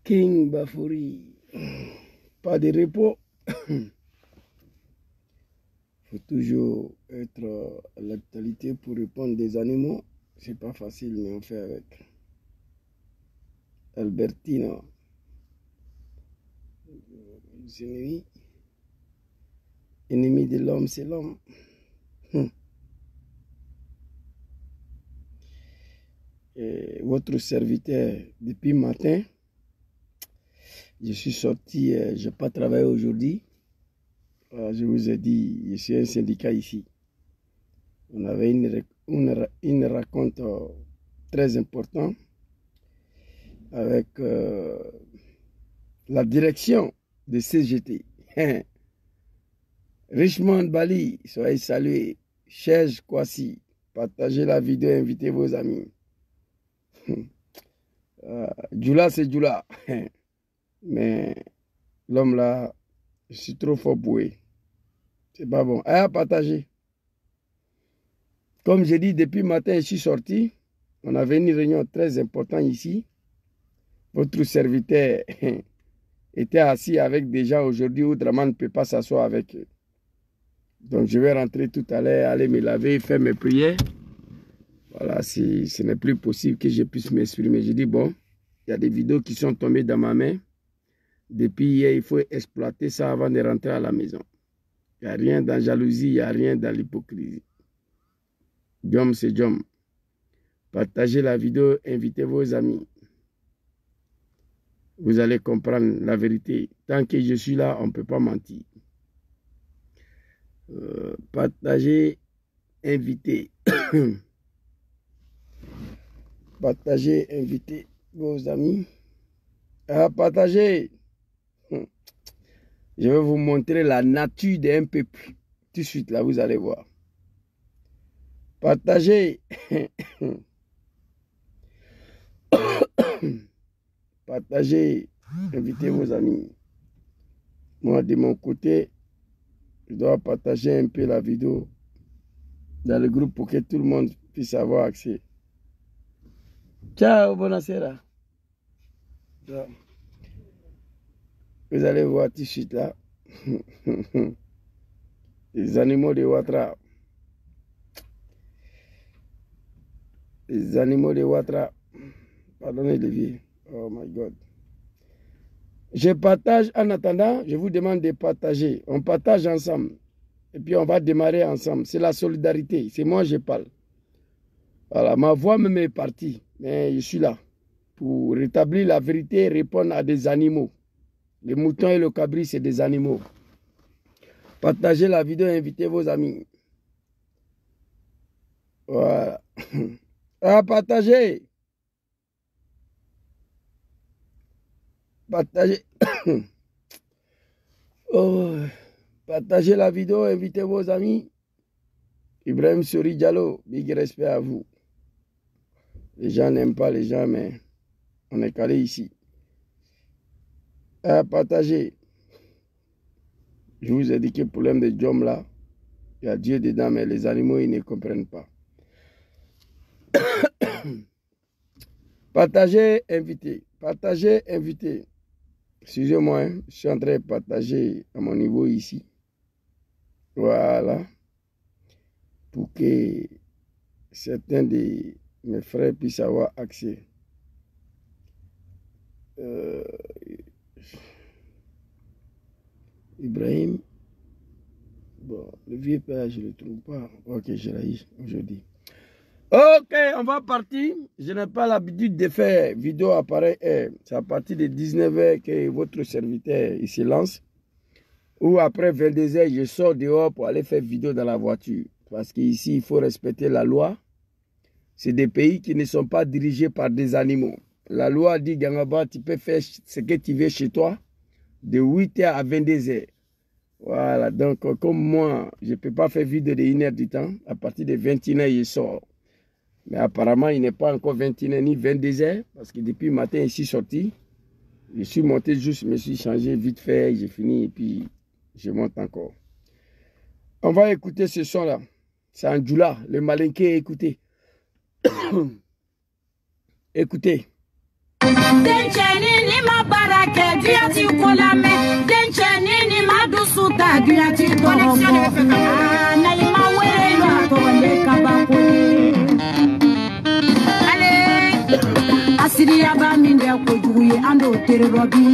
King Bafoury. Pas de repos. Faut toujours être à l'actualité pour répondre des animaux. C'est pas facile, mais on fait avec. Albertino. Les ennemis. Ennemi de l'homme, c'est l'homme. Votre serviteur, depuis matin, je suis sorti, je n'ai pas travaillé aujourd'hui. Je vous ai dit, je suis un syndicat ici. On avait une raconte très importante avec la direction de CGT. Richmond Bali, soyez salués. Chers Kwasi, partagez la vidéo, invitez vos amis. Djoula, c'est Djoula. Mais l'homme là, je suis trop fort pour eux. C'est pas bon. À partager. Comme j'ai dit, depuis matin, je suis sorti. On avait une réunion très importante ici. Votre serviteur était assis avec des gens aujourd'hui où Draman ne peut pas s'asseoir avec eux. Donc je vais rentrer tout à l'heure, aller me laver, faire mes prières. Voilà, si ce n'est plus possible que je puisse m'exprimer. Je dis, bon, il y a des vidéos qui sont tombées dans ma main. Depuis hier, il faut exploiter ça avant de rentrer à la maison. Il n'y a rien dans la jalousie, il n'y a rien dans l'hypocrisie. Jom, c'est Jom. Partagez la vidéo, invitez vos amis. Vous allez comprendre la vérité. Tant que je suis là, on ne peut pas mentir. Partagez, invitez. Partagez, invitez vos amis. Partagez. Je vais vous montrer la nature d'un peuple. Tout de suite, là, vous allez voir. Partagez. Partagez. Invitez vos amis. Moi, de mon côté, je dois partager un peu la vidéo dans le groupe pour que tout le monde puisse avoir accès. Ciao, buonasera. Vous allez voir tout de suite là. Les animaux de Ouattara. Les animaux de Ouattara. Pardonnez les vieux. Oh my God. Je partage en attendant. Je vous demande de partager. On partage ensemble. Et puis on va démarrer ensemble. C'est la solidarité. C'est moi je parle. Voilà. Ma voix même est partie. Mais je suis là. Pour rétablir la vérité et répondre à des animaux. Les moutons et le cabri, c'est des animaux. Partagez la vidéo et invitez vos amis. Voilà. Partagez. Partagez. Partagez la vidéo, invitez vos amis. Ibrahim Sori Diallo, big respect à vous. Les gens n'aiment pas les gens, mais on est calé ici. Partagez. Je vous ai dit que le problème de Jom là, il y a Dieu dedans, mais les animaux, ils ne comprennent pas. Partagez, invitez. Partagez, invitez. Excusez-moi, hein, je suis en train de partager à mon niveau ici. Voilà. Pour que certains de mes frères puissent avoir accès. Ibrahim. Bon, le vieux père, je ne le trouve pas. Ok, je l'ai aujourd'hui. Ok, on va partir. Je n'ai pas l'habitude de faire vidéo à pareille heure. C'est à partir de 19 h que votre serviteur il se lance. Ou après 22 h, je sors dehors pour aller faire vidéo dans la voiture. Parce qu'ici, il faut respecter la loi. C'est des pays qui ne sont pas dirigés par des animaux. La loi dit, Gangaba, tu peux faire ce que tu veux chez toi de 8 h à 22 h. Voilà, donc comme moi, je ne peux pas faire vidéo de 1 heure du temps. À partir de 21 h, je sors. Mais apparemment, il n'est pas encore 21 h ni 22 h. Parce que depuis le matin, je suis sorti. Je suis monté juste, je me suis changé vite fait. J'ai fini et puis je monte encore. On va écouter ce son-là. C'est un Djoula, le malinqué, écoutez. Écoutez. Dencheni ni ma barake duati kolame. Dencheni ni ma dusuta duati connexion de feka. Na ima wele lo atole kabakoni. Allez. Asiria ba minde ko juye ando tere robi.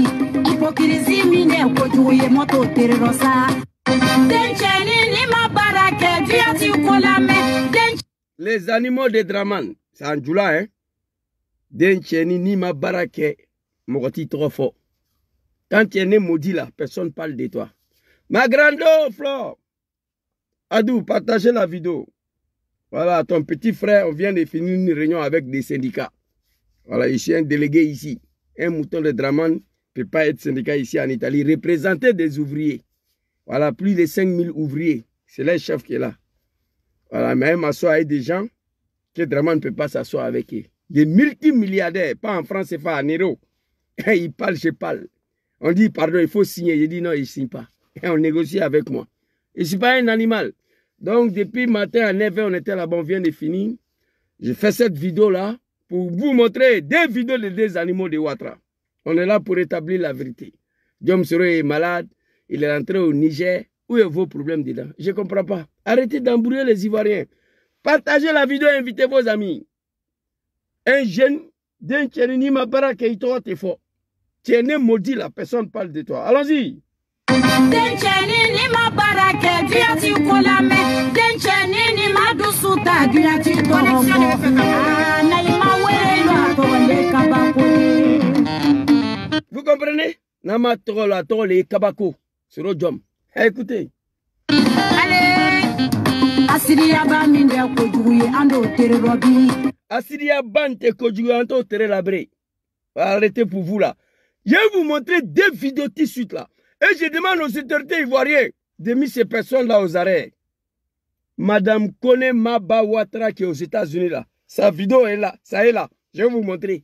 Hypocrisie minde ko juye moto tere rosa. Dencheni ni ma barake duati kolame. Les animaux de Draman, c'est en Djoula, hein. Dencheni ni ma barake, mogoti trop fort. Quand tu es né maudit là, personne ne parle de toi. Ma grande Flore, Adou, partagez la vidéo. Voilà, ton petit frère, on vient de finir une réunion avec des syndicats. Voilà, je suis un délégué ici. Un mouton de Draman ne peut pas être syndicat ici en Italie. Représenter des ouvriers. Voilà, plus de 5000 ouvriers. C'est le chef qui est là. Voilà, mais m'assoit avec des gens que Draman ne peut pas s'asseoir avec eux. Des multimilliardaires, pas en France, c'est pas en euros. Ils parlent, je parle. On dit, pardon, il faut signer. Je dis non, il ne signe pas. Et on négocie avec moi. Je ne suis pas un animal. Donc, depuis matin à 9h, on était là-bas, on vient de finir. Je fais cette vidéo-là pour vous montrer des vidéos de des animaux de Ouattara. On est là pour établir la vérité. Diom Soro est malade. Il est rentré au Niger. Où est vos problèmes dedans? Je ne comprends pas. Arrêtez d'embrouiller les Ivoiriens. Partagez la vidéo et invitez vos amis. Un jeune d'un Tchérini Mabara qui est fort. Tu es né maudit, la personne parle de toi. Allons-y. Vous comprenez? Nama Torola Torole Kabako. Sur le jom. Écoutez. Allez. Asiria ba minde ko juye ando tere robi. Asiria bante ko juye ando tere labré. Arrêtez pour vous là. Je vais vous montrer deux vidéos tout de suite là. Et je demande aux autorités ivoiriennes de mettre ces personnes là aux arrêts. Madame Kone Maba Ouattara qui est aux États-Unis là. Sa vidéo est là. Ça est là. Je vais vous montrer.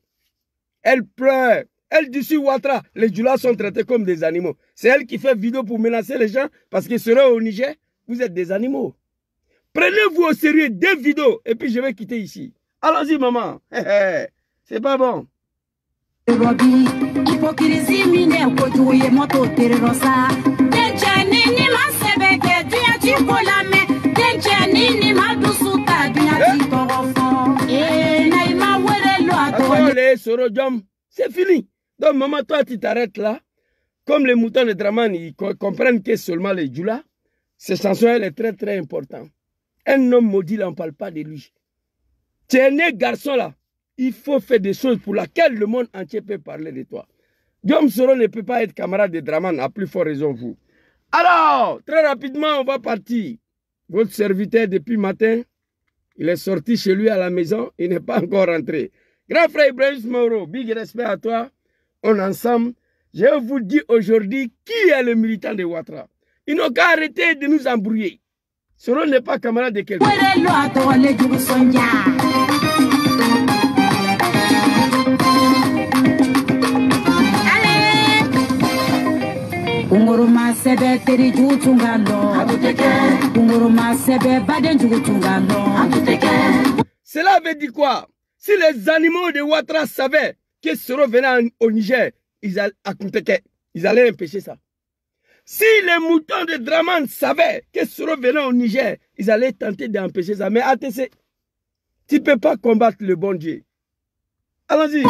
Elle pleure. Elle dit sur Ouattara, les Djoulas sont traités comme des animaux. C'est elle qui fait vidéo pour menacer les gens parce qu'ils seront au Niger. Vous êtes des animaux. Prenez-vous au sérieux des vidéos et puis je vais quitter ici. Allons-y, maman. C'est pas bon. Hypocrisie mine ko juye moto tere rosa. Dencheni ni ma sebeke duati kolame. Dencheni ni ma dusuta duati torofo. Na ima wele lo atole. Les Sorojom, c'est fini. Donc, maman, toi, tu t'arrêtes là. Comme les moutons de Draman, ils comprennent que seulement les Djoulas, cette chanson, elle est très, très importante. Un homme maudit, là, on ne parle pas de lui. Tu es né garçon, là. Il faut faire des choses pour lesquelles le monde entier peut parler de toi. Diom Soro ne peut pas être camarade de Draman, à plus forte raison, vous. Alors, très rapidement, on va partir. Votre serviteur, depuis matin, il est sorti chez lui à la maison, il n'est pas encore rentré. Grand frère Ibrahim Moro, big respect à toi. On est ensemble. Je vous dis aujourd'hui qui est le militant de Ouattara. Ils n'ont qu'à arrêter de nous embrouiller. Soro n'est pas camarade de quelqu'un. Unguruma sebe teri jutungalo. Unguruma sebe baden jutungalo. Cela veut dire quoi? Si les animaux de Ouattara savaient que Soro venait au Niger, ils allaient empêcher ça. Si les moutons de Draman savaient que Soro venait au Niger, ils allaient tenter d'empêcher ça. Mais ATC, tu ne peux pas combattre le bon Dieu. Allons-y.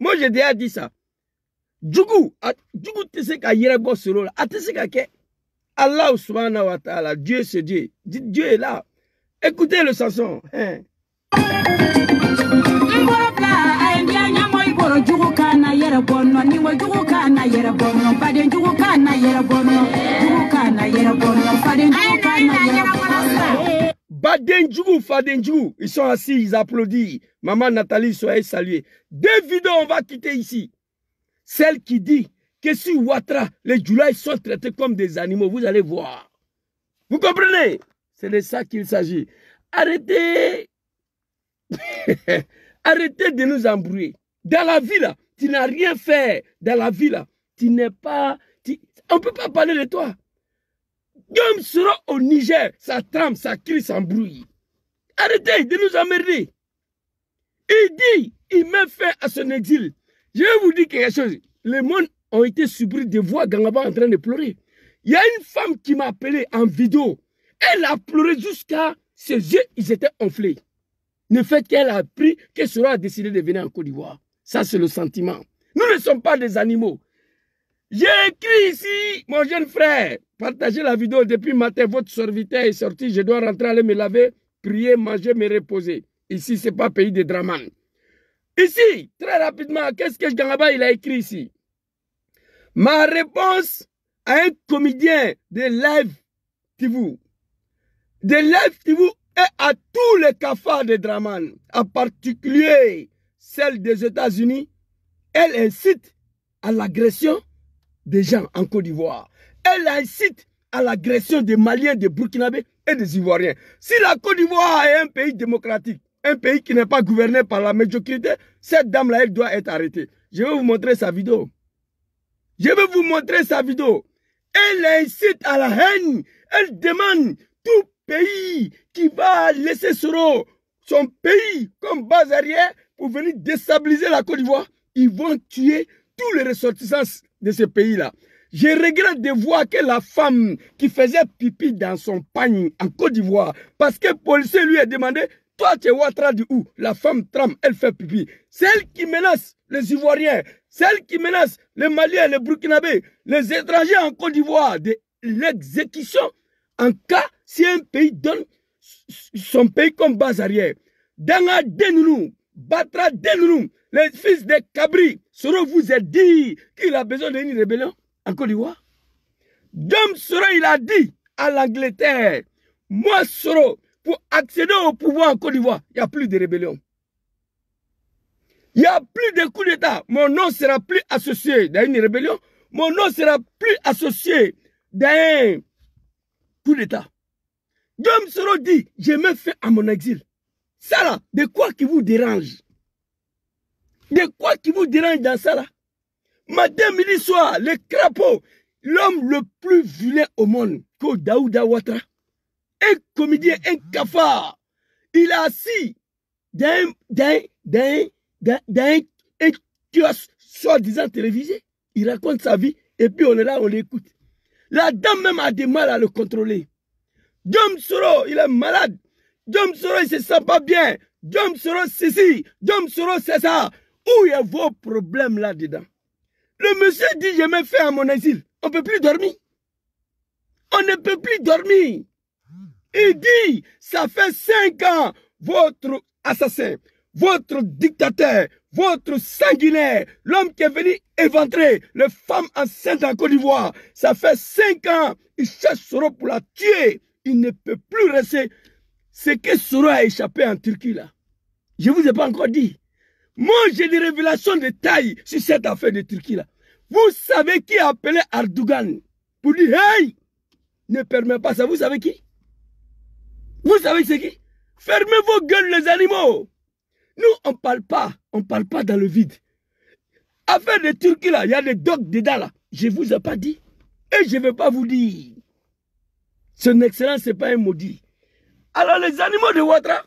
Moi j'ai déjà dit ça. Djougou tese ka yerebo solo la. Atese ka ke. Allah subhanahu wa ta'ala, Dieu c'est Dieu. Dieu est là. Écoutez le chanson. Bade Denjou, Fadenjou, ils sont assis, ils applaudissent. Maman Nathalie, soyez saluée. 2 vidéos, on va quitter ici. Celle qui dit que sur Ouattara, les Djoulaïs sont traités comme des animaux. Vous allez voir. Vous comprenez? C'est de ça qu'il s'agit. Arrêtez. Arrêtez de nous embrouiller. Dans la vie, là, tu n'as rien fait. Dans la vie, là, tu n'es pas... On ne peut pas parler de toi. Comme sera au Niger, ça tremble, ça crie, ça embrouille. Arrêtez de nous emmerder. Il dit, il met fin à son exil. Je vais vous dire quelque chose. Les mondes ont été surpris de voir Gangaba en train de pleurer. Il y a une femme qui m'a appelé en vidéo. Elle a pleuré jusqu'à ses yeux, ils étaient enflés. Le fait qu'elle a appris que Soro a décidé de venir en Côte d'Ivoire. Ça, c'est le sentiment. Nous ne sommes pas des animaux. J'ai écrit ici, mon jeune frère, partagez la vidéo depuis matin, votre serviteur est sorti, je dois rentrer, aller me laver, prier, manger, me reposer. Ici, ce n'est pas pays de Draman. Ici, très rapidement, qu'est-ce que Gangaba il a écrit ici? Ma réponse à un comédien de Live TV. De Live TV et à tous les cafards de Draman, en particulier celle des États-Unis, elle incite à l'agression des gens en Côte d'Ivoire. Elle incite à l'agression des Maliens, des Burkinabés et des Ivoiriens. Si la Côte d'Ivoire est un pays démocratique, un pays qui n'est pas gouverné par la médiocrité, cette dame-là, elle doit être arrêtée. Je vais vous montrer sa vidéo. Je vais vous montrer sa vidéo. Elle incite à la haine. Elle demande tout pays qui va laisser Soro, son pays, comme base arrière pour venir déstabiliser la Côte d'Ivoire. Ils vont tuer tous les ressortissants de ce pays-là. Je regrette de voir que la femme qui faisait pipi dans son pagne en Côte d'Ivoire, parce que le policier lui a demandé, toi tu es Ouattara du où? La femme tremble, elle fait pipi. Celle qui menace les Ivoiriens, celle qui menace les Maliens, les Burkinabés, les étrangers en Côte d'Ivoire, de l'exécution en cas si un pays donne son pays comme base arrière. Danga Denounou, Batra Denounou, les fils de Cabri, Soro vous a dit qu'il a besoin d'une rébellion en Côte d'Ivoire. Dom Soro, il a dit à l'Angleterre, moi Soro, pour accéder au pouvoir en Côte d'Ivoire, il n'y a plus de rébellion. Il n'y a plus de coup d'État. Mon nom ne sera plus associé dans une rébellion. Mon nom ne sera plus associé dans un coup d'État. Dom Soro dit, je me fais à mon exil. Ça là, de quoi qui vous dérange? De quoi qui vous dérange dans ça là? Matin, midi, soir, le crapaud, l'homme le plus vilain au monde, que Daouda Ouattara, un comédien, un cafard, il a assis dans un kiosque soi-disant télévisé. Il raconte sa vie et puis on est là, on l'écoute. La dame même a du mal à le contrôler. Dom Soro, il est malade. Dom Soro, il ne se sent pas bien. Dom Soro, c'est ci. Dom Soro, c'est ça. Où est vos problèmes là-dedans? Le monsieur dit, je me fais à mon exil. On ne peut plus dormir. On ne peut plus dormir. Il dit, ça fait 5 ans, votre assassin, votre dictateur, votre sanguinaire, l'homme qui est venu éventrer les femmes enceintes en Côte d'Ivoire, ça fait 5 ans, il cherche Soro pour la tuer. Il ne peut plus rester. C'est que Soro a échappé en Turquie là. Je ne vous ai pas encore dit. Moi, j'ai des révélations de taille sur cette affaire de Turquie là. Vous savez qui a appelé Erdogan pour dire, hey, ne permets pas ça. Vous savez qui? Vous savez c'est qui? Fermez vos gueules les animaux. Nous, on ne parle pas dans le vide. Affaire de Turquie là, il y a des dogs dedans là. Je ne vous ai pas dit. Et je ne vais pas vous dire. Son excellence, ce n'est pas un maudit. Alors les animaux de Ouattara,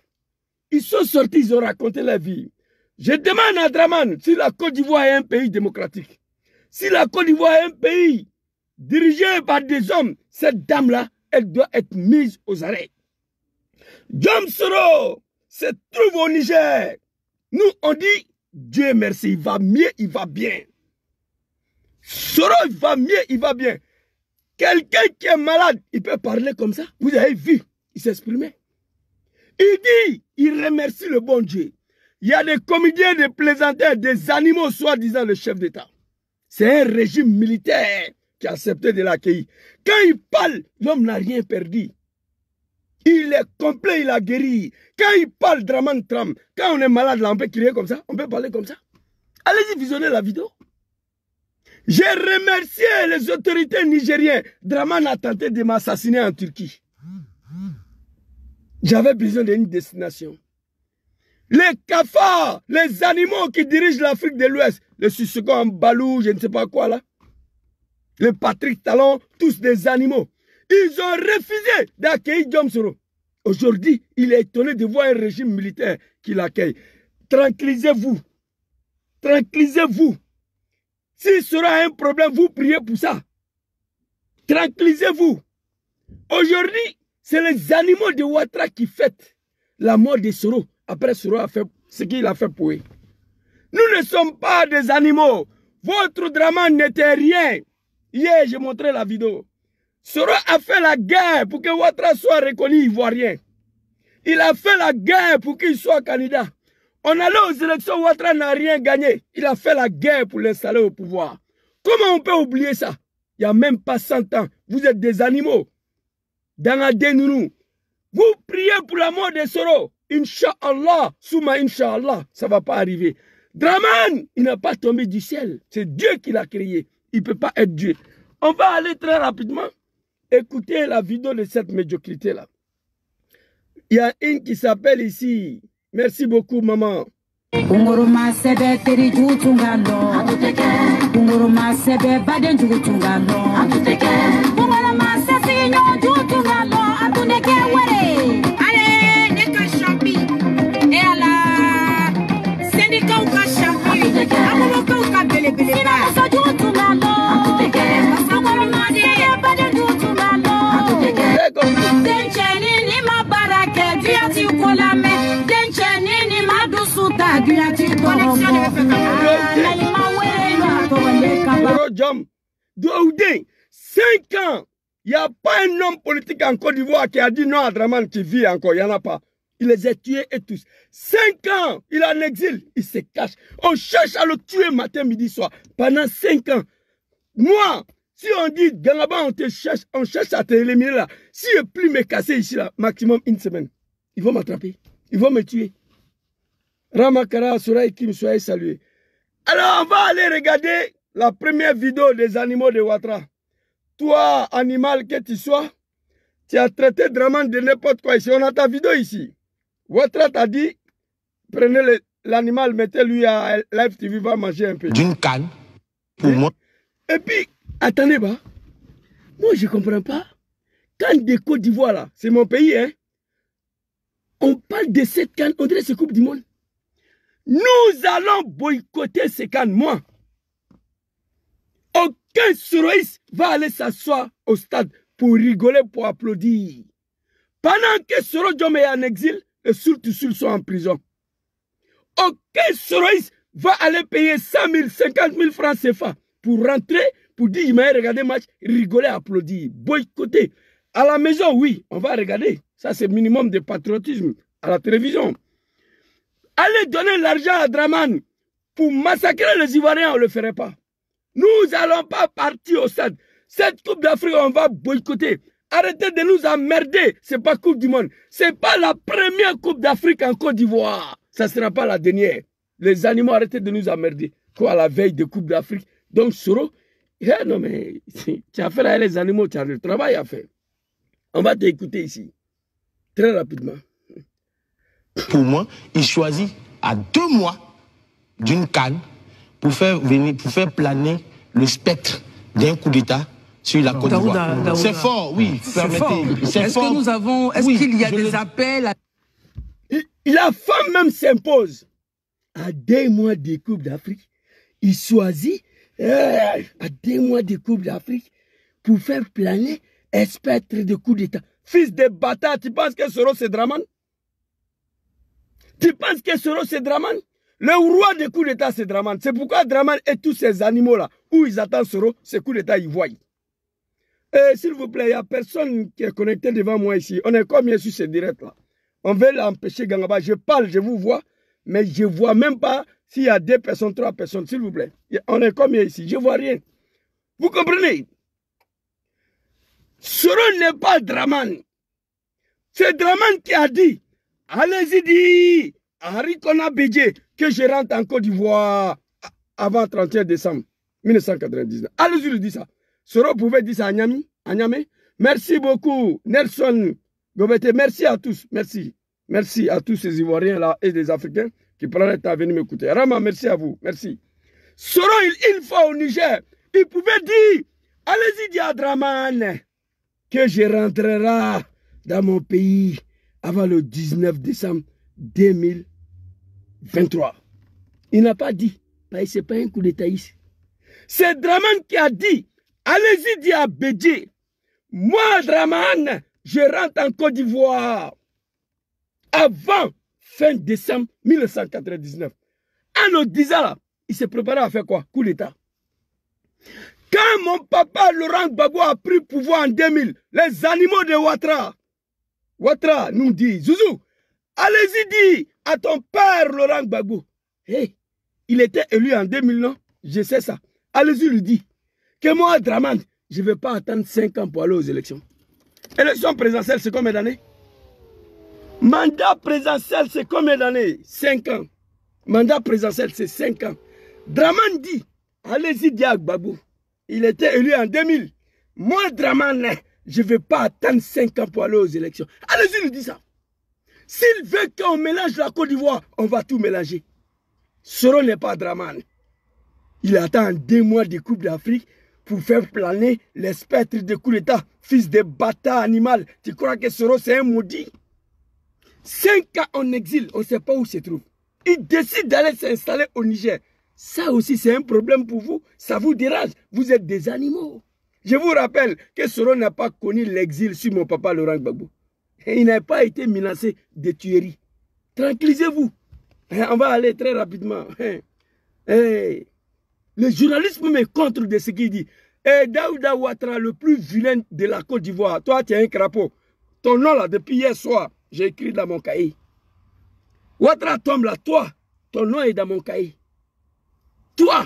ils sont sortis, ils ont raconté la vie. Je demande à Draman si la Côte d'Ivoire est un pays démocratique. Si la Côte d'Ivoire est un pays dirigé par des hommes, cette dame-là, elle doit être mise aux arrêts. Dom Soro se trouve au Niger. Nous, on dit, Dieu merci, il va mieux, il va bien. Soro, il va mieux, il va bien. Quelqu'un qui est malade, il peut parler comme ça. Vous avez vu, il s'exprimait. Il dit, il remercie le bon Dieu. Il y a des comédiens, des plaisanteurs, des animaux, soi-disant le chef d'État. C'est un régime militaire qui a accepté de l'accueillir. Quand il parle, l'homme n'a rien perdu. Il est complet, il a guéri. Quand il parle Draman Tram, quand on est malade là, on peut crier comme ça, on peut parler comme ça. Allez-y visionner la vidéo. J'ai remercié les autorités nigériennes. Draman a tenté de m'assassiner en Turquie. J'avais besoin d'une destination. Les cafards, les animaux qui dirigent l'Afrique de l'Ouest, les Sissoko Balou, je ne sais pas quoi là, les Patrick Talon, tous des animaux. Ils ont refusé d'accueillir Diom Soro. Aujourd'hui, il est étonné de voir un régime militaire qui l'accueille. Tranquillisez-vous. Tranquillisez-vous. S'il sera un problème, vous priez pour ça. Tranquillisez-vous. Aujourd'hui, c'est les animaux de Ouattara qui fêtent la mort de Soro. Après, Soro a fait ce qu'il a fait pour eux. Nous ne sommes pas des animaux. Votre drama n'était rien. Hier, j'ai montré la vidéo. Soro a fait la guerre pour que Ouattara soit reconnu ivoirien. Il a fait la guerre pour qu'il soit candidat. On allait aux élections, Ouattara n'a rien gagné. Il a fait la guerre pour l'installer au pouvoir. Comment on peut oublier ça? Il n'y a même pas 100 ans. Vous êtes des animaux. Dans la dénounou. Vous priez pour la mort de Soro. Inch'Allah, Souma Inch'Allah, ça ne va pas arriver. Draman, il n'a pas tombé du ciel. C'est Dieu qui l'a créé. Il ne peut pas être Dieu. On va aller très rapidement écouter la vidéo de cette médiocrité-là. Il y a une qui s'appelle ici. Merci beaucoup, maman. Kunguruma sebe teri jutungalo atuteke Kunguruma sebe baden jutungalo atuteke Kunguruma sebe nyo jutungalo atuneke were ale ne ka champi e ala syndicat ka champi amulo ka bele bele sina so jutungalo atuteke Kunguruma sebe baden jutungalo atuteke dencheni ni mabarake diati kolame dencheni ni madusuta Douaoudé, 5 ans, il n'y a pas un homme politique en Côte d'Ivoire qui a dit non à Draman qui vit encore, il n'y en a pas. Il les a tués et tous. 5 ans, il est en exil, il se cache. On cherche à le tuer matin, midi, soir. Pendant 5 ans. Moi, si on dit Gangaba, on cherche à te éliminer là. Si je ne plus me casser ici, là, maximum 1 semaine, ils vont m'attraper. Ils vont me tuer. Ramakara, Souraï Kim, soyez salués. Alors, on va aller regarder la première vidéo des animaux de Ouattara. Toi, animal que tu sois, tu as traité Draman de n'importe quoi ici. On a ta vidéo ici. Ouattara t'a dit, prenez l'animal, mettez-lui à Live TV, va manger un peu. D'une canne, pour moi. Et puis, attendez, bah. Moi, je ne comprends pas. Canne de Côte d'Ivoire, là, c'est mon pays, hein. On parle de cette canne, on dirait que c'est Coupe du Monde. Nous allons boycotter ces cannes, moi. Aucun soroïste va aller s'asseoir au stade pour rigoler, pour applaudir. Pendant que Soro Diom est en exil, les Sultusul sont en prison. Aucun soroïste va aller payer 100 000, 50 000 francs CFA pour rentrer, pour dire, il m'a regardé le match, rigoler, applaudir, boycotter. À la maison, oui, on va regarder. Ça, c'est minimum de patriotisme à la télévision. Allez donner l'argent à Draman pour massacrer les Ivoiriens, on ne le ferait pas. Nous n'allons pas partir au stade. Cette Coupe d'Afrique, on va boycotter. Arrêtez de nous emmerder. Ce n'est pas Coupe du Monde. Ce n'est pas la première Coupe d'Afrique en Côte d'Ivoire. Ça ne sera pas la dernière. Les animaux, arrêtez de nous emmerder. Quoi, à la veille de Coupe d'Afrique. Donc, Soro, non mais, tu as affaire à les animaux, tu as le travail à faire. On va t'écouter ici. Très rapidement. Pour moi, il choisit à 2 mois d'une canne pour faire planer le spectre d'un coup d'État sur la Côte d'Ivoire. C'est fort, oui. Est-ce que nous avons, est-ce qu'il y a des appels La femme même s'impose. À 2 mois de Coupe d'Afrique, il choisit à 2 mois de Coupe d'Afrique pour faire planer un spectre de coup d'État. Fils de bâtard, tu penses que Soro c'est Draman? Tu penses que Soro c'est Draman? Le roi des coups d'État c'est Draman. C'est pourquoi Draman et tous ces animaux-là, où ils attendent Soro, ces coups d'État, ils voient. S'il vous plaît, il n'y a personne qui est connecté devant moi ici. On est combien sur ce direct-là? On veut l'empêcher, Gangaba. Je parle, je vous vois, mais je ne vois même pas s'il y a 2 personnes, 3 personnes, s'il vous plaît. On est combien ici? Je ne vois rien. Vous comprenez? Soro n'est pas Draman. C'est Draman qui a dit, allez-y dit, Henri Kona Bédié, que je rentre en Côte d'Ivoire avant 31 décembre 1999. Allez-y lui dit ça. Soro pouvait dire ça à Niamey. Merci beaucoup, Nelson Gobete. Merci à tous. Merci. Merci à tous ces Ivoiriens là et des Africains qui prennent le temps à venir m'écouter. Rama, merci à vous. Merci. Soro, une fois au Niger, il pouvait dire, allez-y dire à Draman que je rentrerai dans mon pays avant le 19 décembre 2023. Il n'a pas dit, ce n'est pas un coup d'état ici. C'est Draman qui a dit, allez-y dire à Bédié, moi Draman, je rentre en Côte d'Ivoire avant fin décembre 1999. En le disant là, il s'est préparé à faire quoi? Coup d'état. Quand mon papa Laurent Gbagbo a pris pouvoir en 2000, les animaux de Ouattara nous dit, Zouzou, allez-y dire à ton père Laurent Gbagbo. Hey, il était élu en 2000, non? Je sais ça. Allez-y lui dire que moi, Draman, je ne vais pas attendre 5 ans pour aller aux élections. Élection présidentielle, c'est combien d'années? Mandat présidentiel, c'est combien d'années? 5 ans. Mandat présidentiel, c'est 5 ans. Draman dit, allez-y dire à Gbagbo. Il était élu en 2000. Moi, Draman, je ne vais pas attendre 5 ans pour aller aux élections. Allez-y lui dire ça. S'il veut qu'on mélange la Côte d'Ivoire, on va tout mélanger. Soro n'est pas Draman. Il attend 2 mois de Coupe d'Afrique pour faire planer les spectres de coup d'État, fils de bâtard animal. Tu crois que Soro c'est un maudit? 5 ans en exil, on ne sait pas où il se trouve. Il décide d'aller s'installer au Niger. Ça aussi c'est un problème pour vous. Ça vous dérange. Vous êtes des animaux. Je vous rappelle que Soro n'a pas connu l'exil sur mon papa Laurent Gbagbo. Et il n'a pas été menacé de tuerie. Tranquillisez-vous. On va aller très rapidement. Le journalisme me contre de ce qu'il dit. Daouda Ouattara, le plus vilain de la Côte d'Ivoire. Toi, tu es un crapaud. Ton nom là, depuis hier soir, j'ai écrit dans mon cahier. Ouattara tombe là, toi, ton nom est dans mon cahier. Toi,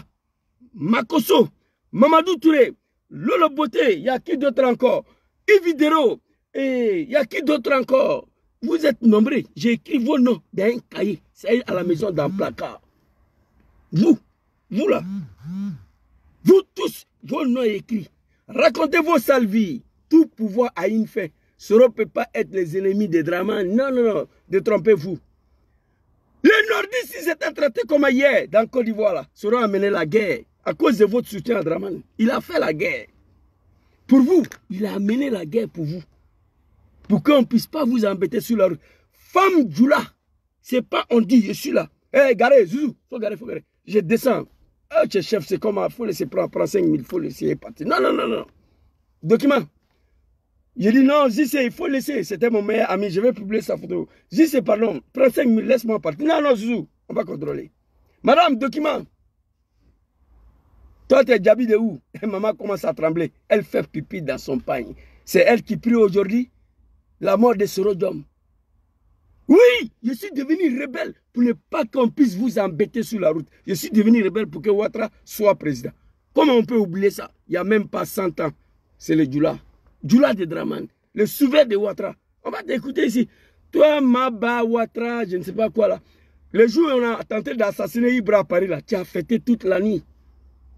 Makosso, Mamadou Touré, Lolo Boté, il y a qui d'autre encore? Ividero, il y a qui d'autre encore? Vous êtes nombreux. J'ai écrit vos noms dans un cahier. C'est à la maison dans le placard. Vous là, vous tous, vos noms écrits. Racontez vos sales vies. Tout pouvoir a une fin. Soro ne peut pas être les ennemis des Draman. Non, non, non. Détrompez-vous. Les nordistes, ils étaient traités comme hier dans Côte d'Ivoire. Là. Soro a mené la guerre à cause de votre soutien à Draman. Il a fait la guerre. Pour vous, il a mené la guerre pour vous. Pour qu'on ne puisse pas vous embêter sur la route. Femme Djoula, c'est pas on dit, je suis là. Hé, garez, Zouzou, faut garer. Je descends. Ah, chef, c'est comment? Il faut laisser prendre 5 000, il faut laisser partir. Non, non, non, non. Document. J'ai dit non, Zissé, il faut laisser. C'était mon meilleur ami, je vais publier sa photo. Zissé, pardon, prends 5 000, laisse-moi partir. Non, non, Zouzou, on va contrôler. Madame, document. Toi, tu es Djabi de où? Maman commence à trembler. Elle fait pipi dans son pagne. C'est elle qui prie aujourd'hui la mort de Soro Diom. Oui, je suis devenu rebelle pour ne pas qu'on puisse vous embêter sur la route. Je suis devenu rebelle pour que Ouattara soit président. Comment on peut oublier ça? Il n'y a même pas 100 ans. C'est le Djoula. Djoula de Draman. Le souverain de Ouattara. On va t'écouter ici. Toi, Maba, Ouattara, je ne sais pas quoi là. Le jour où on a tenté d'assassiner Ibra à Paris là, tu as fêté toute la nuit.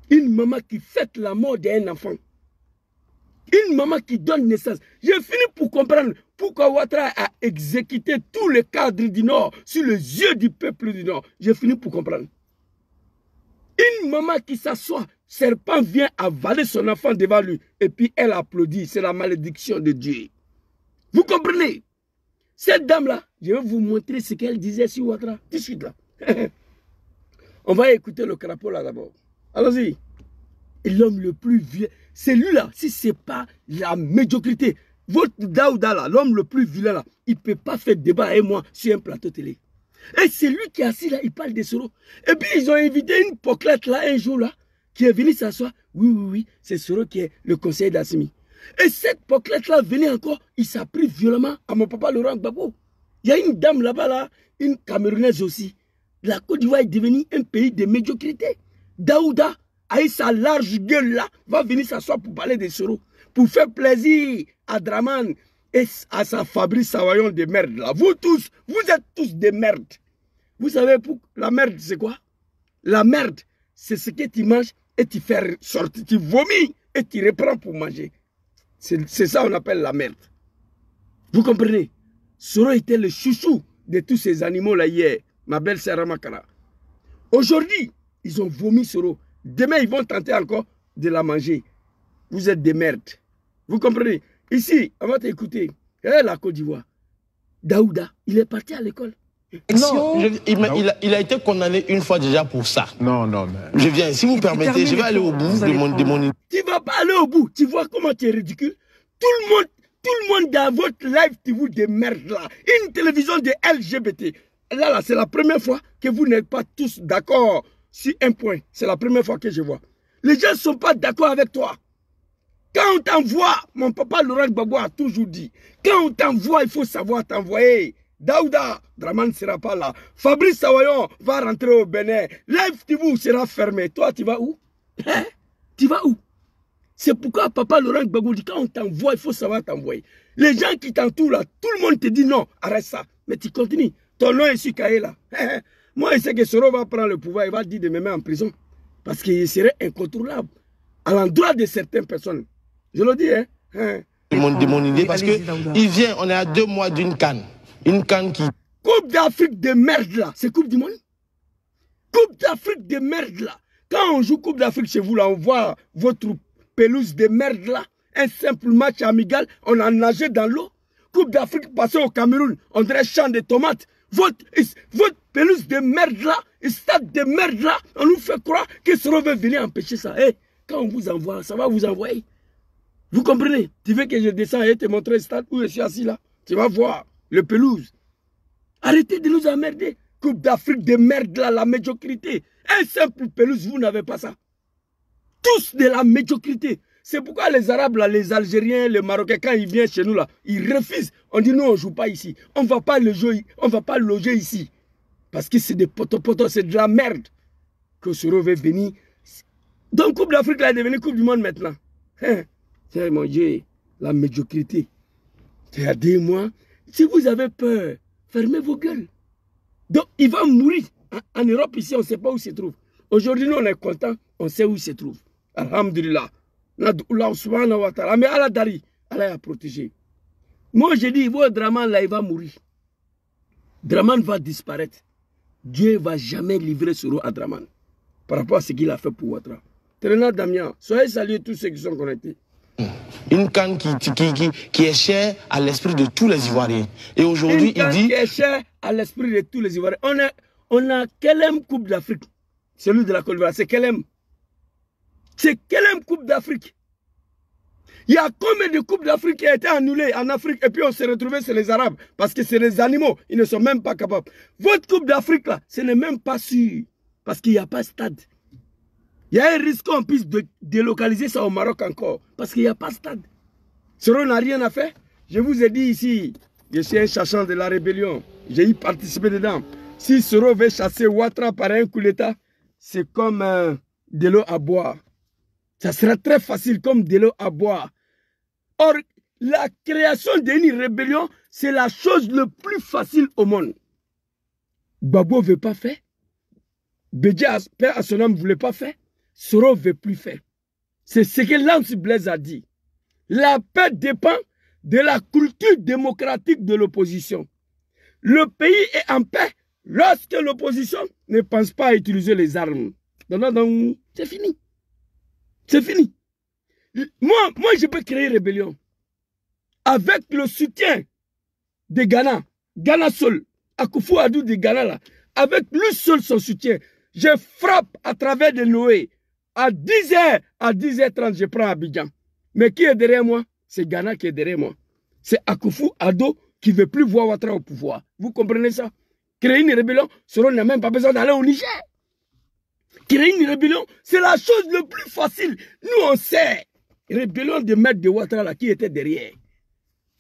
Une maman qui fête la mort d'un enfant. Une maman qui donne naissance. J'ai fini pour comprendre pourquoi Ouattara a exécuté tous les cadres du Nord sur les yeux du peuple du Nord. J'ai fini pour comprendre. Une maman qui s'assoit, serpent vient avaler son enfant devant lui et puis elle applaudit. C'est la malédiction de Dieu. Vous comprenez? Cette dame-là, je vais vous montrer ce qu'elle disait sur Ouattara. Tout de suite là. On va écouter le crapaud là d'abord. Allons-y. Et l'homme le plus vieux, c'est lui là, si ce n'est pas la médiocrité. Votre Daouda là, l'homme le plus vilain là, il ne peut pas faire débat avec moi sur un plateau télé. Et c'est lui qui est assis là, il parle de Soro. Et puis ils ont invité une poclette là un jour là, qui est venue s'asseoir. Oui, c'est Soro qui est le conseiller d'Assimi. Et cette poclette là venait encore, il s'est pris violemment à mon papa Laurent Gbagbo. Il y a une dame là-bas là, une Camerounaise aussi. La Côte d'Ivoire est devenue un pays de médiocrité. Daouda, avec sa large gueule là, va venir s'asseoir pour parler de Soro. Pour faire plaisir à Draman. et à sa Fabrice Savayon de merde là. Vous tous, vous êtes tous des merdes. Vous savez, pour la merde, c'est quoi? La merde, c'est ce que tu manges et tu fais sortir, tu vomis et tu reprends pour manger. C'est ça qu'on appelle la merde. Vous comprenez? Soro était le chouchou de tous ces animaux-là hier, ma belle sœur Makara. Aujourd'hui, ils ont vomi Soro. Demain, ils vont tenter encore de la manger. Vous êtes des merdes. Vous comprenez? Ici, on va t'écouter. La Côte d'Ivoire. Daouda, il est parti à l'école. Non, il a été condamné une fois déjà pour ça. Non, non, mais... Je viens, si vous permettez, je vais aller au bout de mon... Tu vas pas aller au bout. Tu vois comment tu es ridicule? Tout le monde dans votre live, tu vous des merdes là. Une télévision de LGBT. Là, c'est la première fois que vous n'êtes pas tous d'accord sur un point. C'est la première fois que je vois. Les gens ne sont pas d'accord avec toi. Quand on t'envoie, mon papa Laurent Gbagbo a toujours dit, quand on t'envoie, il faut savoir t'envoyer. Daouda, Draman ne sera pas là. Fabrice Savayon va rentrer au Bénin. Live TV sera fermé. Toi, tu vas où? Hein? Tu vas où? C'est pourquoi papa Laurent Gbagbo dit, quand on t'envoie, il faut savoir t'envoyer. Les gens qui t'entourent là, tout le monde te dit non, arrête ça. Mais tu continues. Ton nom est sur cahier là. Moi, je sais que Soro va prendre le pouvoir, il va dire de me mettre en prison. Parce qu'il serait incontrôlable à l'endroit de certaines personnes. Je le dis, hein. De mon idée, parce que il vient, on est à 2 mois d'une canne. Une canne qui... Coupe d'Afrique de merde là, c'est Coupe du Monde. Coupe d'Afrique de merde là. Quand on joue Coupe d'Afrique chez vous là, on voit votre pelouse de merde là. Un simple match amical, on a nagé dans l'eau. Coupe d'Afrique passée au Cameroun, on dirait champ de tomates. Votre pelouse de merde là, stade de merde là, on nous fait croire que Soro veut venir empêcher ça. Hey, quand on vous envoie, ça va vous envoyer. Vous comprenez? Tu veux que je descende et te montrer le stade où je suis assis là? Tu vas voir le pelouse. Arrêtez de nous emmerder. Coupe d'Afrique de merde là, la médiocrité. Un simple pelouse, vous n'avez pas ça. Tous de la médiocrité. C'est pourquoi les Arabes, là, les Algériens, les Marocains, quand ils viennent chez nous, là, ils refusent. On dit non, on ne joue pas ici. On ne va pas loger ici. Parce que c'est des potos, c'est de la merde que Soro veut venir. Donc, Coupe d'Afrique, là, est devenue Coupe du Monde maintenant. Tiens, mon Dieu, la médiocrité. C'est à 2 mois. Si vous avez peur, fermez vos gueules. Donc, il va mourir. En Europe, ici, on ne sait pas où il se trouve. Aujourd'hui, nous, on est content, on sait où il se trouve. Alhamdulillah. Mais Allah Dari, Allah a protégé. Moi, je dis, votre Draman, là, il va mourir. Draman va disparaître. Dieu ne va jamais livrer Soro à Draman. Par rapport à ce qu'il a fait pour Ouattara. Tenant Damien, soyez salués tous ceux qui sont connectés. Une canne qui est chère à l'esprit de tous les Ivoiriens. Et aujourd'hui, il dit... qui est chère à l'esprit de tous les Ivoiriens. On a quelle Coupe d'Afrique? Celui de la Côte d'Ivoire, c'est quelle? C'est quelle Coupe d'Afrique? Il y a combien de Coupes d'Afrique qui ont été annulées en Afrique et puis on s'est retrouvé sur les Arabes parce que c'est les animaux, ils ne sont même pas capables. Votre Coupe d'Afrique là, ce n'est même pas sûr parce qu'il n'y a pas de stade. Il y a un risque qu'on puisse délocaliser ça au Maroc encore parce qu'il n'y a pas de stade. Soro n'a rien à faire. Je vous ai dit ici, je suis un chasseur de la rébellion. J'ai y participé dedans. Si Soro veut chasser Ouattara par un coup d'État, c'est comme de l'eau à boire. Ça sera très facile comme de l'eau à boire. Or, la création d'une rébellion, c'est la chose le plus facile au monde. Gbagbo ne veut pas faire. Bédia, père à son âme, ne voulait pas faire. Soro ne veut plus faire. C'est ce que Lance Blaise a dit. La paix dépend de la culture démocratique de l'opposition. Le pays est en paix lorsque l'opposition ne pense pas à utiliser les armes. Donc c'est fini. C'est fini. Moi, je peux créer une rébellion. Avec le soutien de Ghana, Ghana seul, Akufo-Addo de Ghana là, avec lui seul son soutien, je frappe à travers de Noé. À 10h, à 10h30, je prends Abidjan. Mais qui est derrière moi? C'est Ghana qui est derrière moi. C'est Akufo-Addo qui ne veut plus voir Ouattara au pouvoir. Vous comprenez ça? Créer une rébellion, Soro n'a même pas besoin d'aller au Niger. Créer une rébellion, c'est la chose le plus facile. Nous, on sait. Rébellion de maître de Ouattara là, qui était derrière.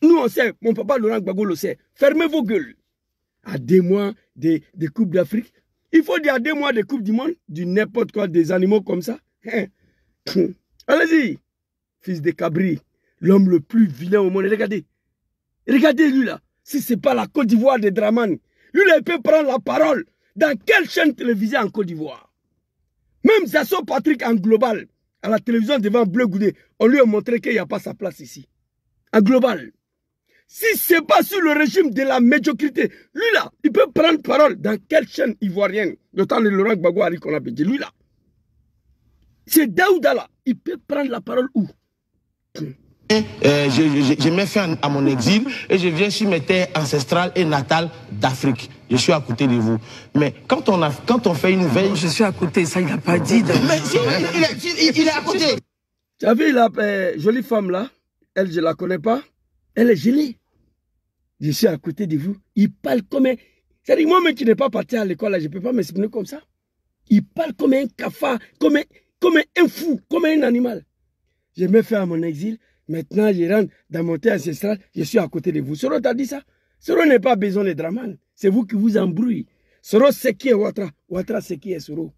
Nous, on sait. Mon papa Laurent Gbagbo le sait. Fermez vos gueules. À 2 mois de Coupe d'Afrique, il faut dire à 2 mois de Coupe du Monde, du n'importe quoi, des animaux comme ça. Allez-y. Fils de Cabri, l'homme le plus vilain au monde. Regardez. Regardez lui là. Si ce n'est pas la Côte d'Ivoire de Dramane, lui là, il peut prendre la parole. Dans quelle chaîne télévisée en Côte d'Ivoire? Même Zasso Patrick en global, à la télévision devant Bleu Goudé, on lui a montré qu'il n'y a pas sa place ici. En global. Si ce n'est pas sous le régime de la médiocrité, lui là, il peut prendre parole dans quelle chaîne ivoirienne? Le temps de Laurent Gbagbo Ari qu'on a dit, lui là. C'est Daouda là, il peut prendre la parole où? Je mets fin à mon exil et je viens sur mes terres ancestrales et natales d'Afrique. Je suis à côté de vous. Mais quand on fait une veille... Je suis à côté, ça il n'a pas dit. Mais si, il est à côté. Tu as vu la jolie femme là? Elle, je ne la connais pas. Elle est gelée. Je suis à côté de vous. Il parle comme un... C'est-à-dire, moi-même qui n'ai pas parti à l'école, là, je ne peux pas m'exprimer comme ça. Il parle comme un cafard, comme un fou, comme un animal. Je me fais à mon exil. Maintenant, je rentre dans mon terre ancestrale. Je suis à côté de vous. Soro t'a dit ça? Soro n'a pas besoin de Dramane. C'est vous qui vous embrouillez. Soro, c'est qui est Ouattara? Ouattara, c'est qui est Soro?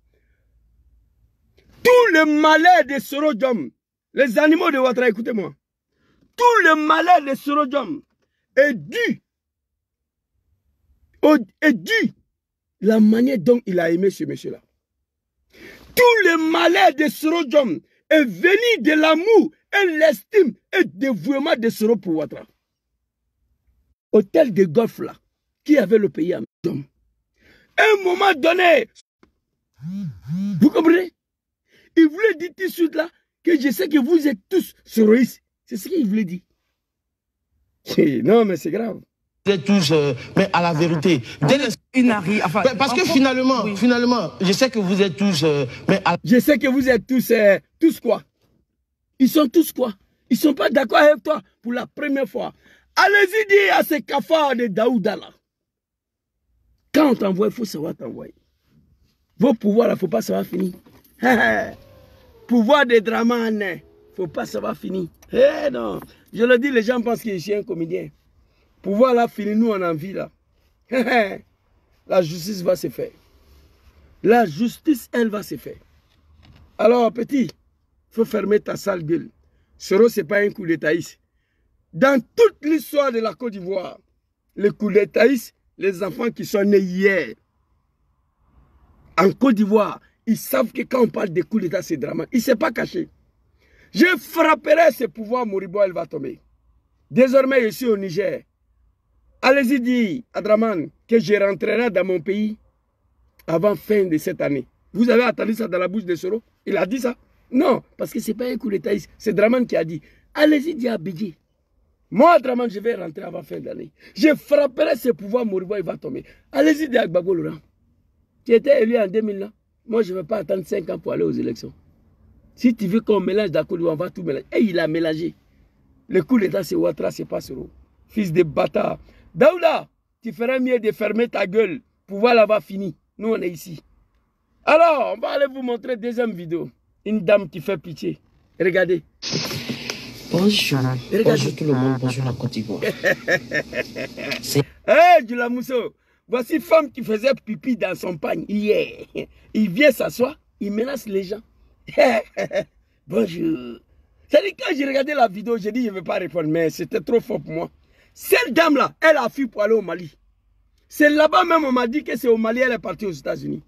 Tout le malheur de Soro Diom, les animaux de Ouattara, écoutez-moi. Tout le malheur de Soro Diom est dû la manière dont il a aimé ce monsieur-là. Tout le malheur de Soro Diom est venu de l'amour et l'estime et le dévouement de Soro pour Ouattara. Hôtel de golf là, qui avait le pays à Diom. À un moment donné, vous comprenez? Il voulait dire tout de suite là que je sais que vous êtes tous soroïstes. C'est ce qu'il voulait dire. Non, mais c'est grave. Vous êtes tous, mais à la vérité, parce que finalement, oui. Finalement, je sais que vous êtes tous, je sais que vous êtes tous quoi? Ils sont tous quoi? Ils sont pas d'accord avec toi pour la première fois. Allez-y dire à ces cafards de Daouda là. Quand on t'envoie, il faut savoir t'envoyer. Vos pouvoirs là, il ne faut pas savoir finir. Pouvoir de Dramane, il ne faut pas savoir finir. Non, je le dis, les gens pensent que je suis un comédien. Pouvoir là, finir, nous on a envie là. La justice va se faire. La justice, elle va se faire. Alors, petit, il faut fermer ta sale gueule. Soro, ce n'est pas un coup d'étaïs. Dans toute l'histoire de la Côte d'Ivoire, le coup d'étaïs, les enfants qui sont nés hier, en Côte d'Ivoire, ils savent que quand on parle de coup d'état, c'est dramatique. Il ne s'est pas caché. Je frapperai ce pouvoir moribond, elle va tomber. Désormais, je suis au Niger. Allez-y dire à Dramane que je rentrerai dans mon pays avant fin de cette année. Vous avez entendu ça dans la bouche de Soro? Il a dit ça? Non, parce que ce n'est pas un coup d'état. C'est Dramane qui a dit. Allez-y dire à Bédié. Moi, Dramane, je vais rentrer avant fin d'année. Je frapperai ce pouvoir moribond, il va tomber. Allez-y dire à Gbagbo Laurent, qui était élu en 2000 ans. Moi, je ne vais pas attendre 5 ans pour aller aux élections. Si tu veux qu'on mélange d'accord, on va tout mélanger. Et il a mélangé. Le coup d'état, c'est Ouattara, c'est pas Soro. Fils de bâtard. Daouda, tu ferais mieux de fermer ta gueule. Pouvoir là-bas fini. Nous, on est ici. Alors, on va aller vous montrer deuxième vidéo. Une dame qui fait pitié. Regardez. Bonjour. Regardez. Bonjour tout le monde. Bonjour la Côte d'Ivoire. Hé, Djoula Mousso. Voici femme qui faisait pipi dans son pagne hier. Il vient s'asseoir, il menace les gens. Bonjour. C'est-à-dire, quand j'ai regardé la vidéo, j'ai dit je ne vais pas répondre, mais c'était trop fort pour moi. Cette dame-là, elle a fui pour aller au Mali. C'est là-bas même, on m'a dit que c'est au Mali, elle est partie aux États-Unis.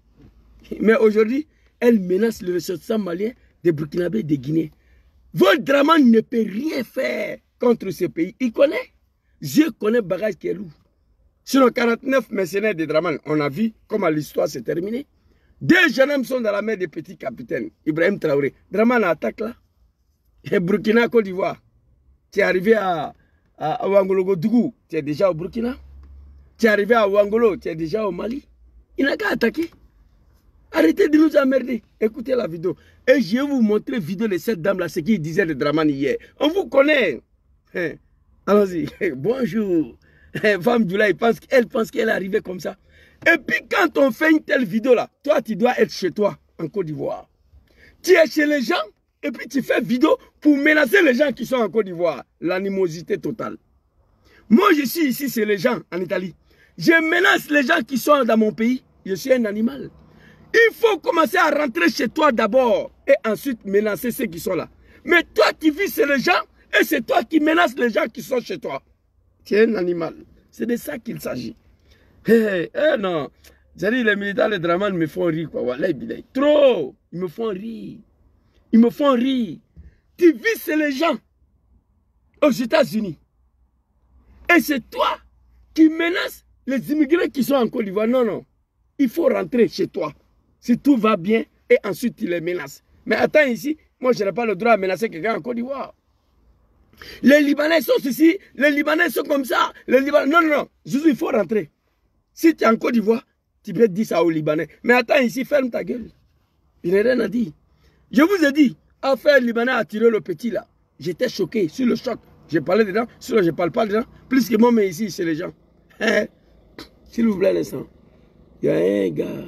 Mais aujourd'hui, elle menace le ressortissant malien, des Burkinabés, des Guinéens. Votre Dramane ne peut rien faire contre ce pays. Il connaît. Je connais le bagage qui est lourd. Sur les 49 mercenaires de Dramane, on a vu comment l'histoire s'est terminée. 2 jeunes hommes sont dans la main des petits capitaines. Ibrahim Traoré. Dramane attaque là. Et Burkina, Côte d'Ivoire. Tu es arrivé à Ouangolo-Godougou, tu es déjà au Burkina. Tu es arrivé à Ouangolo, tu es déjà au Mali. Il n'a qu'à attaquer. Arrêtez de nous emmerder. Écoutez la vidéo. Et je vais vous montrer la vidéo de cette dame-là, ce qu'il disait de Dramane hier. On vous connaît. Allons-y. Bonjour. Femme Djoula, elle pense qu'elle est arrivée comme ça. Et puis quand on fait une telle vidéo-là, toi, tu dois être chez toi, en Côte d'Ivoire. Tu es chez les gens, et puis tu fais vidéo pour menacer les gens qui sont en Côte d'Ivoire. L'animosité totale. Moi, je suis ici, c'est les gens en Italie. Je menace les gens qui sont dans mon pays. Je suis un animal. Il faut commencer à rentrer chez toi d'abord et ensuite menacer ceux qui sont là. Mais toi qui vis chez les gens et c'est toi qui menaces les gens qui sont chez toi. Tu es un animal. C'est de ça qu'il s'agit. Non. C'est-à-dire, les militaires, les dramas me font rire, quoi. Trop. Ils me font rire. Ils me font rire. Tu vises les gens aux États-Unis. Et c'est toi qui menaces les immigrés qui sont en Côte d'Ivoire. Non, non. Il faut rentrer chez toi. Si tout va bien, et ensuite tu les menaces. Mais attends ici, moi je n'ai pas le droit de menacer quelqu'un en Côte d'Ivoire. Les Libanais sont ici, les Libanais sont comme ça. Les Libanais... Non, non, non. Zouzou, il faut rentrer. Si tu es en Côte d'Ivoire, tu peux dire ça aux Libanais. Mais attends ici, ferme ta gueule. Il n'y a rien à dire. Je vous ai dit, affaire Libanais a tiré le petit là. J'étais choqué sur le choc. J'ai parlé dedans, sinon je ne parle pas dedans. Plus que moi, mais ici, c'est les gens. S'il vous plaît, l'instant. Il y a un gars.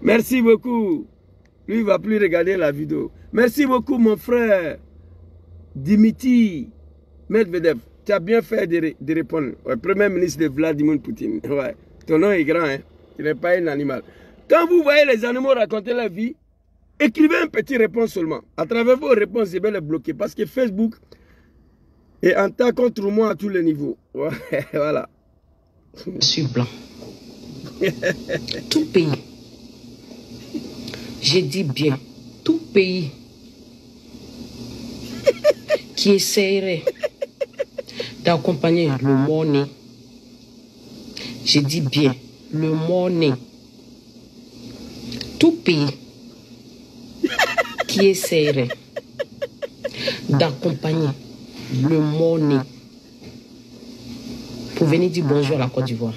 Merci beaucoup. Lui, il ne va plus regarder la vidéo. Merci beaucoup, mon frère Dimitri Medvedev. Tu as bien fait de répondre. Ouais, Premier ministre de Vladimir Poutine. Ouais. Ton nom est grand, hein. Tu n'es pas un animal. Quand vous voyez les animaux raconter leur vie, écrivez un petit réponse seulement. À travers vos réponses, je vais les bloquer. Parce que Facebook est en tas contre moi à tous les niveaux. Ouais, voilà. Je suis blanc. Tout pays. J'ai dit bien. Tout pays qui essaierait d'accompagner le monnaie. J'ai dit bien. Le monnaie. Tout pays qui essaierait d'accompagner le monnaie pour venir dire bonjour à la Côte d'Ivoire.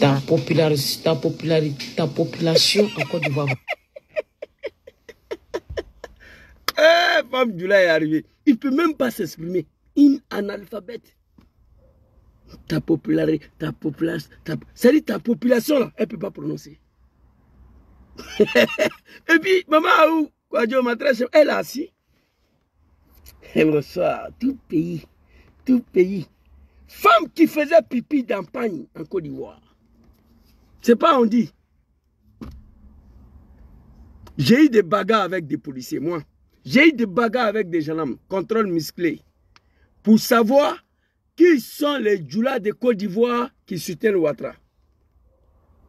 Ta population en Côte d'Ivoire. Femme Djoula est arrivé. Il ne peut même pas s'exprimer. Une analphabète. Ta popularité, c'est-à-dire ta population là, elle ne peut pas prononcer. Et puis, maman Aou, elle est assise. Elle reçoit tout pays. Femme qui faisait pipi d'empagne en Côte d'Ivoire. C'est pas on dit. J'ai eu des bagarres avec des policiers, moi. J'ai eu des bagarres avec des gendarmes, contrôle musclé, pour savoir qui sont les Djoula de Côte d'Ivoire qui soutiennent Ouattara.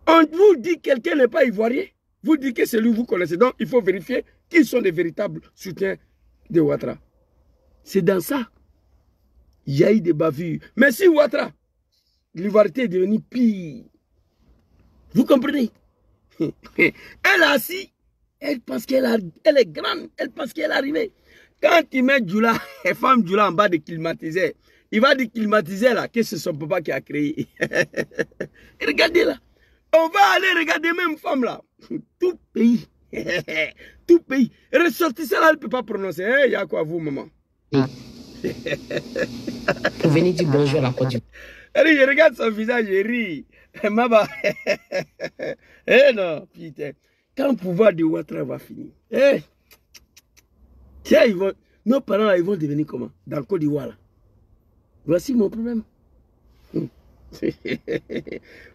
On vous dit que quelqu'un n'est pas ivoirien, vous dites que c'est lui que vous connaissez. Donc il faut vérifier qui sont les véritables soutiens de Ouattara. C'est dans ça. Il y a eu des bavures. Mais si Ouattara, l'ivoirité est devenue pire. Vous comprenez? Elle a assis. Elle pense qu'elle est grande. Elle pense qu'elle est arrivée. Quand il met Djoula, et femme Djoula en bas de climatiseur, il va dire climatiseur là, que c'est son papa qui a créé. Regardez là. On va aller regarder même femme là. Tout pays. Tout pays. Ressortissez là, elle ne peut pas prononcer. Il y a quoi vous, maman? Pour venir dire bonjour à la Côte d'Ivoire. Je regarde son visage, je ris. Maman. Eh non, putain. Quand le pouvoir de Ouattara va finir. Tiens, nos parents là, ils vont devenir comment? Dans le Côte d'Ivoire là. Voici mon problème.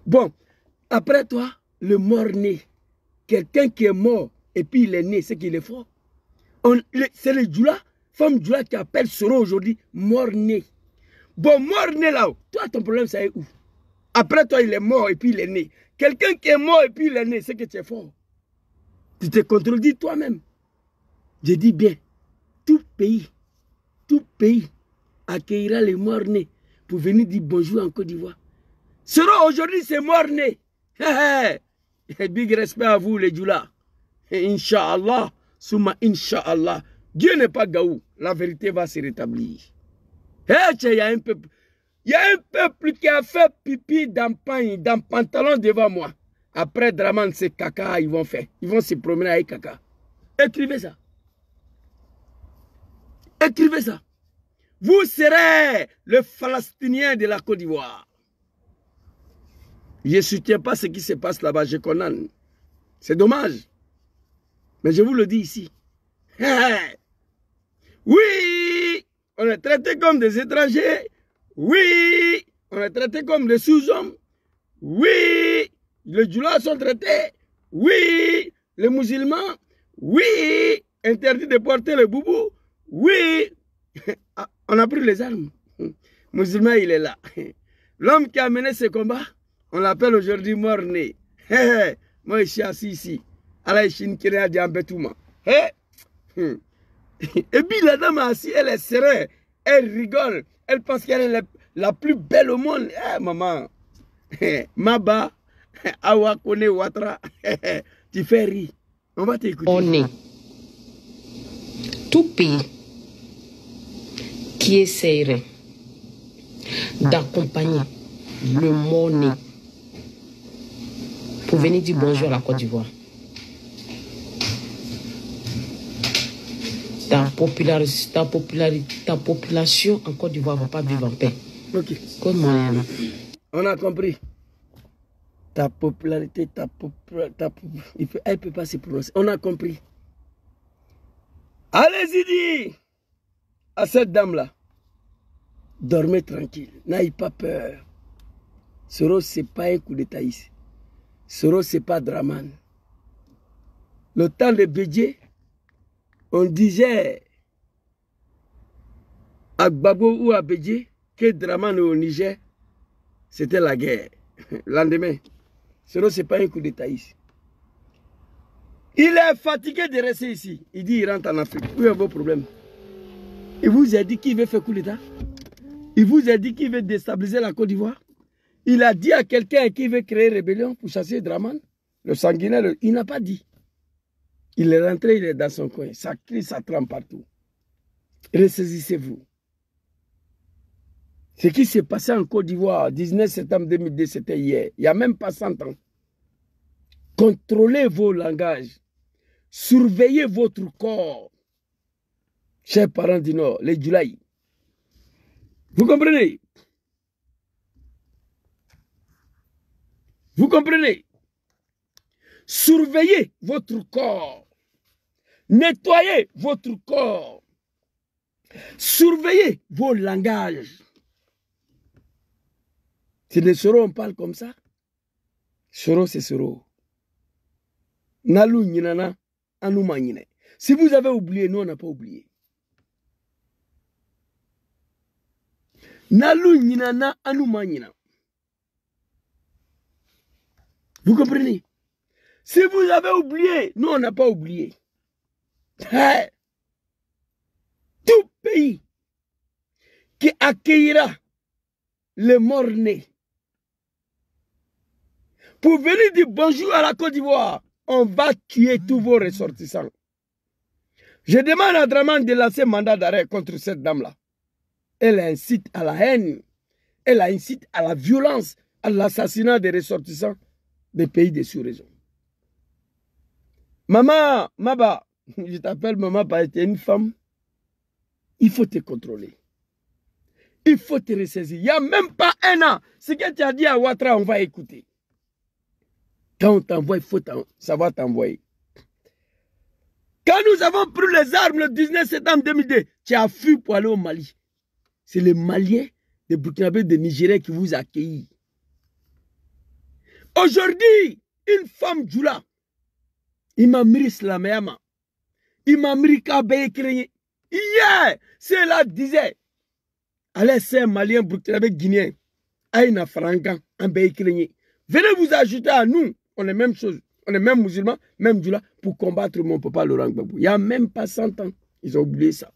Bon, après toi, le mort-né. Quelqu'un qui est mort et puis il est né, c'est qu'il est fort. C'est les Djoula, femme Djoula qui appelle Soro aujourd'hui mort-né. Bon, mort-né là, toi ton problème ça est où? Après toi, il est mort et puis il est né. Quelqu'un qui est mort et puis il est né, c'est que tu es fort. Tu te contredis toi-même. Je dis bien, tout pays accueillera les morts-nés pour venir dire bonjour en Côte d'Ivoire. Sera aujourd'hui, c'est mort-né. Big respect à vous, les Djoula. Inch'Allah, souma Inch'Allah. Dieu n'est pas gaou. La vérité va se rétablir. Il y a un peuple. Il y a un peuple qui a fait pipi dans pantalon devant moi. Après Draman, c'est caca, ils vont faire. Ils vont se promener avec caca. Écrivez ça. Écrivez ça. Vous serez le Palestinien de la Côte d'Ivoire. Je ne soutiens pas ce qui se passe là-bas, je condamne. C'est dommage. Mais je vous le dis ici. Oui, on est traités comme des étrangers. Oui, on est traités comme des sous-hommes. Oui, les Djoula sont traités. Oui, les musulmans. Oui, interdit de porter le boubou. Oui, on a pris les armes. Musulman, il est là. L'homme qui a mené ce combat, on l'appelle aujourd'hui mort-né. Moi, je suis assis ici. Allah, je suis une kéréa d'Ambetouma. Et puis la dame assise, elle est sereine. Elle rigole. Elle pense qu'elle est la plus belle au monde. Maman. Maba. Awa Kone Ouattara. Tu fais rire. On va t'écouter. On est. Tout pays qui essaierait d'accompagner le monnaie pour venir dire bonjour à la Côte d'Ivoire. Ta population en Côte d'Ivoire ne va pas vivre en paix. Ok. Comment? On a compris. Ta popularité, elle ne peut pas se prononcer. On a compris. Allez-y, dis à cette dame-là, dormez tranquille, n'ayez pas peur. Soro, ce n'est pas un coup d'état ici. Soro, ce n'est pas Draman. Le temps de Bédié, on disait à Gbagbo ou à Bédié que Draman au Niger, c'était la guerre. Lendemain, Soro, ce n'est pas un coup d'état ici. Il est fatigué de rester ici. Il dit qu'il rentre en Afrique. Où est vos problèmes? Il vous a dit qu'il veut faire coup d'état. Il vous a dit qu'il veut déstabiliser la Côte d'Ivoire. Il a dit à quelqu'un qui veut créer rébellion pour chasser Draman, le sanguinaire. Il n'a pas dit. Il est rentré, il est dans son coin. Ça crie, ça trempe partout. Ressaisissez-vous. Ce qui s'est passé en Côte d'Ivoire, 19 septembre 2002, c'était hier. Il n'y a même pas 100 ans. Contrôlez vos langages. Surveillez votre corps. Chers parents du Nord, les Djoulaï. Vous comprenez? Vous comprenez? Surveillez votre corps. Nettoyez votre corps. Surveillez vos langages. C'est de Soro, on parle comme ça. Soro, c'est Soro. Nalu Nyinana, Anouma Nyine. Si vous avez oublié, nous, on n'a pas oublié. Nalu Nyinana, Anouma Nyina. Vous comprenez? Si vous avez oublié, nous, on n'a pas oublié. Hey. Tout pays qui accueillera les morts-nés pour venir dire bonjour à la Côte d'Ivoire, on va tuer tous vos ressortissants. Je demande à Draman de lancer mandat d'arrêt contre cette dame-là. Elle incite à la haine, elle incite à la violence, à l'assassinat des ressortissants des pays des sous-régions. Maman, Maba, je t'appelle maman parce que tu es une femme. Il faut te contrôler. Il faut te ressaisir. Il n'y a même pas un an. Ce que tu as dit à Ouattara, on va écouter. Quand on t'envoie, il faut savoir t'envoyer. Quand nous avons pris les armes le 19 septembre 2002, tu as fui pour aller au Mali. C'est les Maliens, les Burkinabés, des Nigériens qui vous accueillent. Aujourd'hui, une femme Djoula, il m'a mis Slamayama, il m'a mis Kabeye Créé. Hier, c'est là disait, allez, c'est un Malien, Burkinabé, Guinéen, Aïna Frangan, un Beye Créé. Venez vous ajouter à nous, on est même chose, on est même musulmans, même Djoula, pour combattre mon papa Laurent Gbagbo. Il n'y a même pas 100 ans, ils ont oublié ça.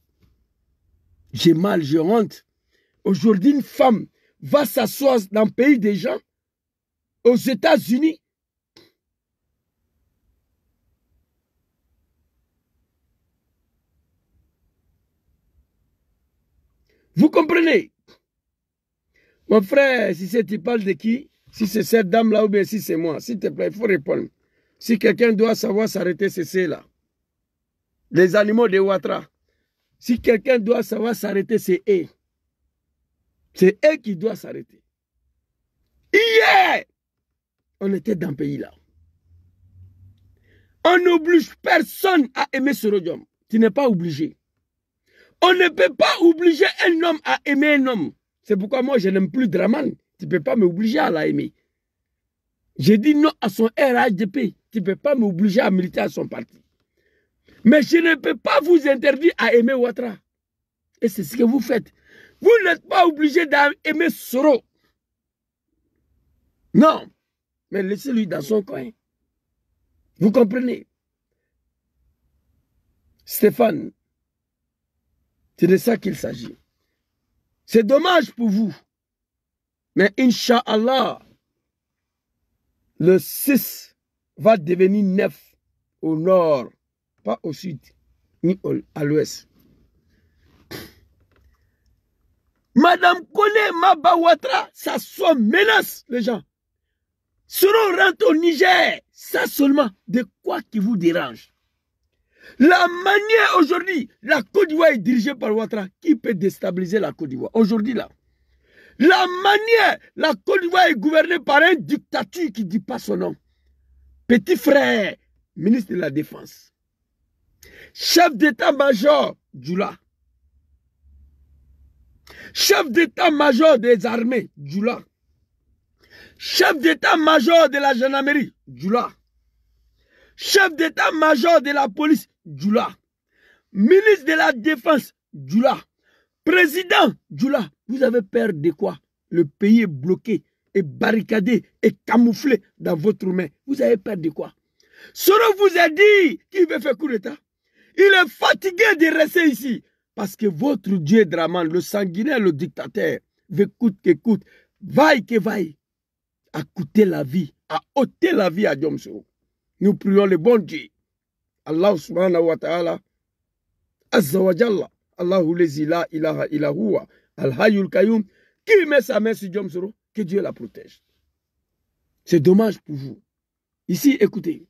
J'ai mal, j'ai honte. Aujourd'hui, une femme va s'asseoir dans le pays des gens, aux États-Unis. Vous comprenez? Mon frère, si tu parles de qui? Si c'est cette dame-là ou bien si c'est moi, s'il te plaît, il faut répondre. Si quelqu'un doit savoir s'arrêter, c'est ceux-là. Les animaux de Ouattara. Si quelqu'un doit savoir s'arrêter, c'est eux. C'est eux qui doivent s'arrêter. Hier, on était dans ce pays-là. On n'oblige personne à aimer ce rhodium. Tu n'es pas obligé. On ne peut pas obliger un homme à aimer un homme. C'est pourquoi moi, je n'aime plus Draman. Tu ne peux pas m'obliger à l'aimer. J'ai dit non à son RHDP. Tu ne peux pas m'obliger à militer à son parti. Mais je ne peux pas vous interdire à aimer Ouattara. Et c'est ce que vous faites. Vous n'êtes pas obligé d'aimer Soro. Non. Mais laissez-lui dans son coin. Vous comprenez? Stéphane, c'est de ça qu'il s'agit. C'est dommage pour vous. Mais Inch'Allah, le 6 va devenir 9 au nord, pas au sud, ni à l'ouest. Madame Kone Maba Ouattara, ça soit menace, les gens. Soro rentre au Niger, ça seulement, de quoi qui vous dérange? La manière aujourd'hui, la Côte d'Ivoire est dirigée par Ouattara. Qui peut déstabiliser la Côte d'Ivoire? Aujourd'hui là. La manière, la Côte d'Ivoire est gouvernée par un dictature qui ne dit pas son nom. Petit frère, ministre de la Défense. Chef d'état-major, Djoula. Chef d'état-major des armées, Djoula. Chef d'état-major de la gendarmerie, Djoula. Chef d'état-major de la police, Djoula. Ministre de la Défense, Djoula. Président, Djoula. Vous avez peur de quoi? Le pays est bloqué, est barricadé, est camouflé dans votre main. Vous avez peur de quoi? Soro vous a dit qu'il veut faire coup d'État. Il est fatigué de rester ici. Parce que votre Dieu Draman, le sanguinaire, le dictateur, veut coûte que coûte, vaille que vaille, a coûté la vie, a ôté la vie à Diom Soro. Nous prions le bon Dieu. Allah subhanahu wa ta'ala, azza wa jalla, Allahu lezi la ilaha illa huwa, al-hayyul qayyum, qui met sa main sur Diom Soro, que Dieu la protège. C'est dommage pour vous. Ici, écoutez.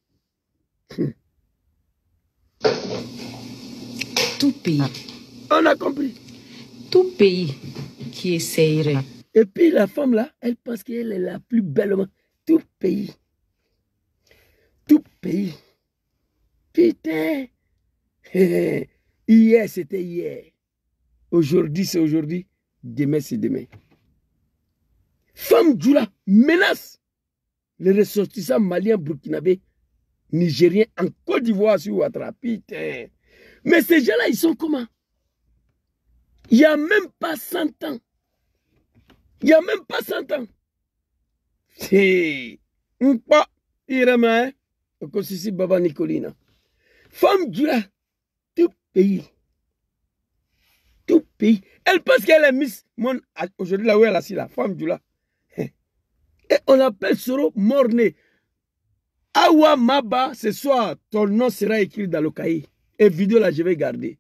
Tout pays. On a compris. Tout pays qui essayerait. Et puis la femme là, elle pense qu'elle est la plus belle. Tout pays. Tout pays. Putain. Hier, c'était hier. Aujourd'hui, c'est aujourd'hui. Demain, c'est demain. Femme Djoula menace les ressortissants maliens, burkinabés, nigériens en Côte d'Ivoire sur Ouattara. Putain. Mais ces gens-là, ils sont comment? Il n'y a même pas 100 ans. Il n'y a même pas 100 ans. C'est un pas irama, Kosisi Baba Nicolina. Femme Djoula, tout pays. Tout pays. Elle pense qu'elle est Miss Monde. Aujourd'hui, là où elle est assise, la femme Djoula. Et on appelle Soro morné. Awa Maba, ce soir, ton nom sera écrit dans le cahier. Et vidéo là, je vais garder.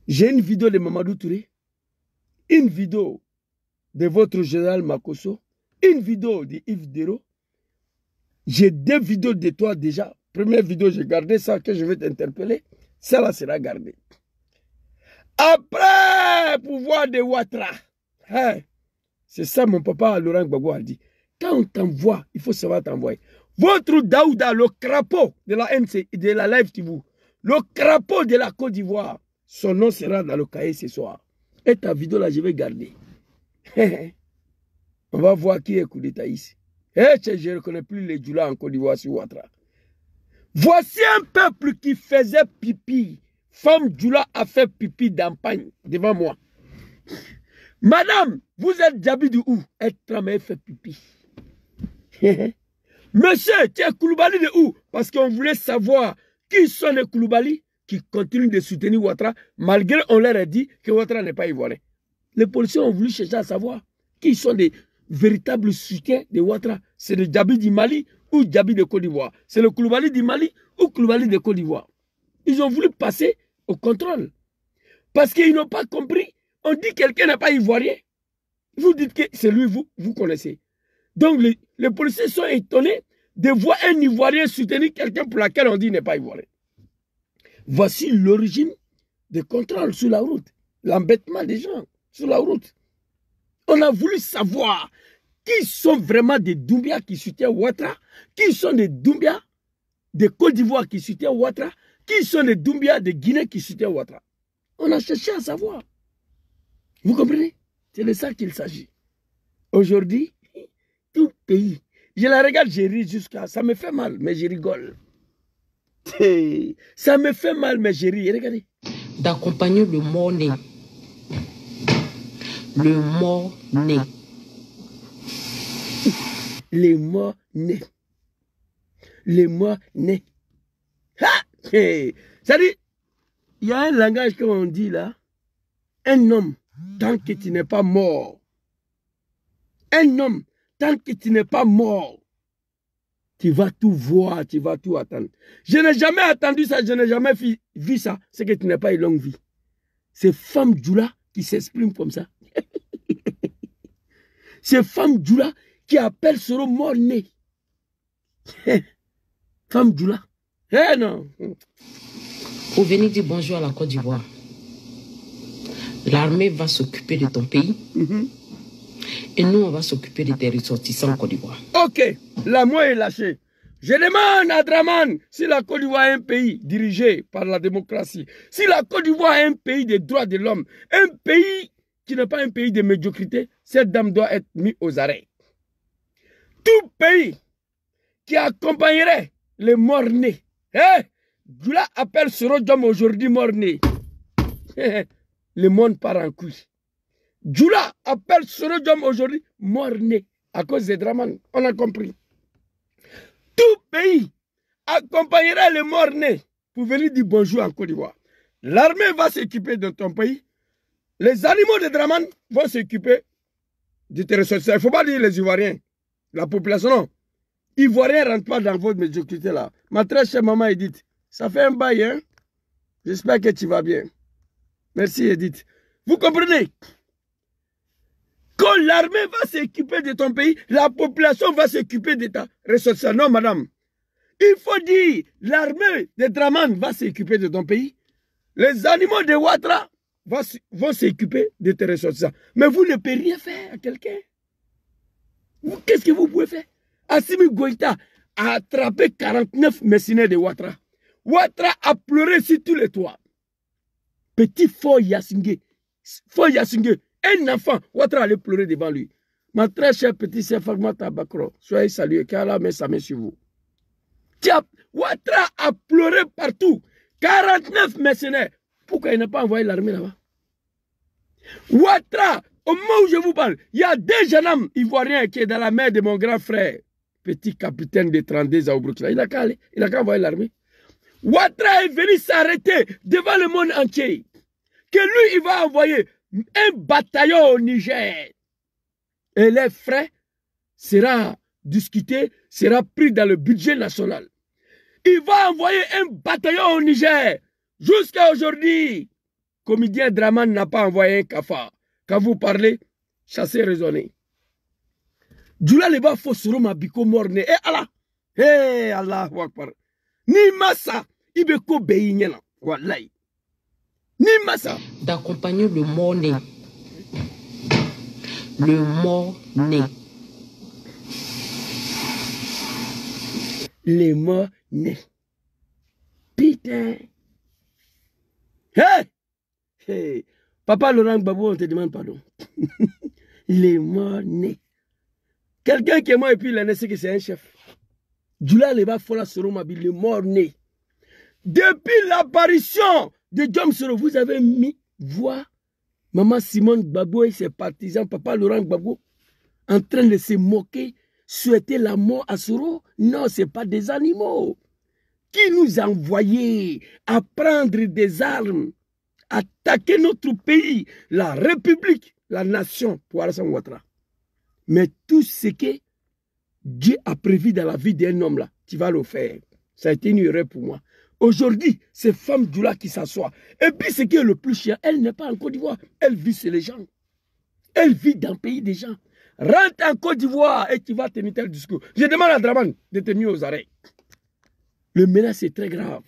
J'ai une vidéo de Mamadou Touré, une vidéo de votre général Makosso, une vidéo de Yves Dero. J'ai 2 vidéos de toi déjà. Première vidéo, j'ai gardé ça, que je vais t'interpeller. Ça là sera gardé. Après, pouvoir de Ouattara. Hein, c'est ça mon papa Laurent Gbagbo a dit. Quand on t'envoie, il faut savoir t'envoyer. Votre Daouda, le crapaud de la MC, de la Live TV, le crapaud de la Côte d'Ivoire, son nom sera dans le cahier ce soir. Et ta vidéo là, je vais garder. On va voir qui est coup d'État ici. Je ne reconnais plus les Djoula en Côte d'Ivoire sur Ouattara. Voici un peuple qui faisait pipi. Femme Djoula a fait pipi d'empagne devant moi. Madame, vous êtes Djabi de où? Elle travaille fait pipi. Monsieur, tu es Koulibaly de où? Parce qu'on voulait savoir qui sont les Koulibaly qui continuent de soutenir Ouattara, malgré on leur a dit que Ouattara n'est pas ivoirien. Les policiers ont voulu chercher à savoir qui sont des véritables soutiens de Ouattara. C'est le Djabi du Mali ou Djabi de Côte d'Ivoire. C'est le Koulibaly du Mali ou Koulibaly de Côte d'Ivoire. Ils ont voulu passer au contrôle. Parce qu'ils n'ont pas compris. On dit que quelqu'un n'est pas ivoirien. Vous dites que c'est lui, vous connaissez. Donc les policiers sont étonnés de voir un Ivoirien soutenir quelqu'un pour laquelle on dit n'est pas ivoirien. Voici l'origine des contrôles sur la route. L'embêtement des gens sur la route. On a voulu savoir qui sont vraiment des Doumbia qui soutiennent Ouattara, qui sont des Doumbia de Côte d'Ivoire qui soutiennent Ouattara, qui sont des Doumbia de Guinée qui soutiennent Ouattara. On a cherché à savoir. Vous comprenez? C'est de ça qu'il s'agit. Aujourd'hui, tout pays. Je la regarde, je ris jusqu'à... Ça me fait mal, mais je rigole. Ça me fait mal, mais j'ai ri. Regardez. D'accompagner le mort-né. Le mort-né. Les morts-nés. Les morts-nés. Ça dit, il y a un langage qu'on dit là. Un homme, tant que tu n'es pas mort. Un homme, tant que tu n'es pas mort. Tu vas tout voir, tu vas tout attendre. Je n'ai jamais attendu ça, je n'ai jamais vu ça. C'est que tu n'as pas une longue vie. C'est Femme Djoula qui s'exprime comme ça. C'est Femme Djoula qui appelle Soro mort-né. Femme Djoula. Eh non. Pour venir dire bonjour à la Côte d'Ivoire. L'armée va s'occuper de ton pays. Et nous, on va s'occuper de tes ressortissants en Côte d'Ivoire. Ok, la moi est lâchée. Je demande à Draman si la Côte d'Ivoire est un pays dirigé par la démocratie, si la Côte d'Ivoire est un pays des droits de l'homme, un pays qui n'est pas un pays de médiocrité, cette dame doit être mise aux arrêts. Tout pays qui accompagnerait les morts-nés, Djoula appelle Soro Diom aujourd'hui mort-né. Le monde part en couille. Djoula appelle Soro Diom aujourd'hui mort-né à cause des Draman. On a compris. Tout pays accompagnerait les morts-nés pour venir dire bonjour en Côte d'Ivoire. L'armée va s'occuper de ton pays. Les animaux de Draman vont s'occuper de tes ressources. Il ne faut pas dire les Ivoiriens. La population, non. Ivoiriens ne rentrent pas dans votre médiocrité là. Ma très chère maman Edith, ça fait un bail, hein? J'espère que tu vas bien. Merci Edith. Vous comprenez? Quand l'armée va s'occuper de ton pays, la population va s'occuper de ta ressource. Non, madame. Il faut dire, l'armée de Draman va s'occuper de ton pays. Les animaux de Ouattara vont s'occuper de tes ressources. Mais vous ne pouvez rien faire à quelqu'un. Qu'est-ce que vous pouvez faire? Assimi Goïta a attrapé 49 mercenaires de Ouattara. Ouattara a pleuré sur tous les toits. Petit Fort Yassingé. Fort Yassingé. Un enfant, Ouattara allait pleurer devant lui. Ma très chère petite sœur Fagmata Bakro, soyez salués, car Allah met sa main sur vous. Ouattara a pleuré partout. 49 mercenaires. Pourquoi il n'a pas envoyé l'armée là-bas? Ouattara, au moment où je vous parle, il y a deux jeunes hommes ivoiriens qui sont dans la mer de mon grand frère, petit capitaine de 32 ans au Burkina. Il n'a qu'à envoyer l'armée. Ouattara est venu s'arrêter devant le monde entier. Que lui, il va envoyer un bataillon au Niger. Et les frais sera discuté, sera pris dans le budget national. Il va envoyer un bataillon au Niger. Jusqu'à aujourd'hui, comédien Draman n'a pas envoyé un cafard. Quand vous parlez, chassez raisonnez. Djoula leba fosoro mabiko morne. Allah. Allah wakbar. Ni massa, ibeko beyinyela. Wallahi. Ni massa. D'accompagner le mort-né. Le mort-né. Les morts-nés. Putain. Hey. Papa Laurent Gbagbo, on te demande pardon. Les morts-nés. Quelqu'un qui est mort et puis il a naissé que c'est un chef. Djoula Leba Fola Soro Mabi, le mort-né. Depuis l'apparition de Diom Soro, vous avez mis voir Maman Simone Gbagbo et ses partisans, Papa Laurent Gbagbo, en train de se moquer, souhaiter la mort à Soro. Non, ce n'est pas des animaux. Qui nous a envoyés à prendre des armes, attaquer notre pays, la République, la nation, pour Alassane Ouattara. Mais tout ce que Dieu a prévu dans la vie d'un homme là, tu vas le faire. Ça a été une erreur pour moi. Aujourd'hui, c'est Femme Djoula qui s'assoit. Et puis ce qui est le plus chiant, elle n'est pas en Côte d'Ivoire. Elle vit chez les gens. Elle vit dans le pays des gens. Rentre en Côte d'Ivoire et tu vas tenir tel discours. Je demande à Draman de te mettre aux arrêts. Le menace est très grave.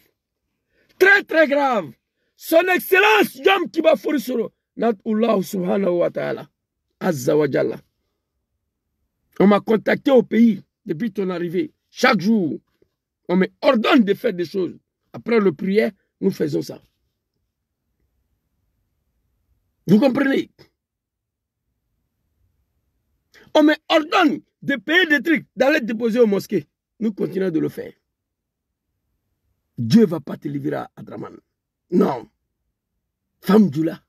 Très très grave. Son Excellence Diom Kiba Forisoro. Natullah subhanahu wa ta'ala. Azza wa Jalla. On m'a contacté au pays depuis ton arrivée. Chaque jour, on me ordonne de faire des choses. Après le prière, nous faisons ça. Vous comprenez? On me ordonne de payer des trucs, d'aller déposer aux mosquées. Nous continuons de le faire. Dieu ne va pas te livrer à Draman. Non. Femme Djoula.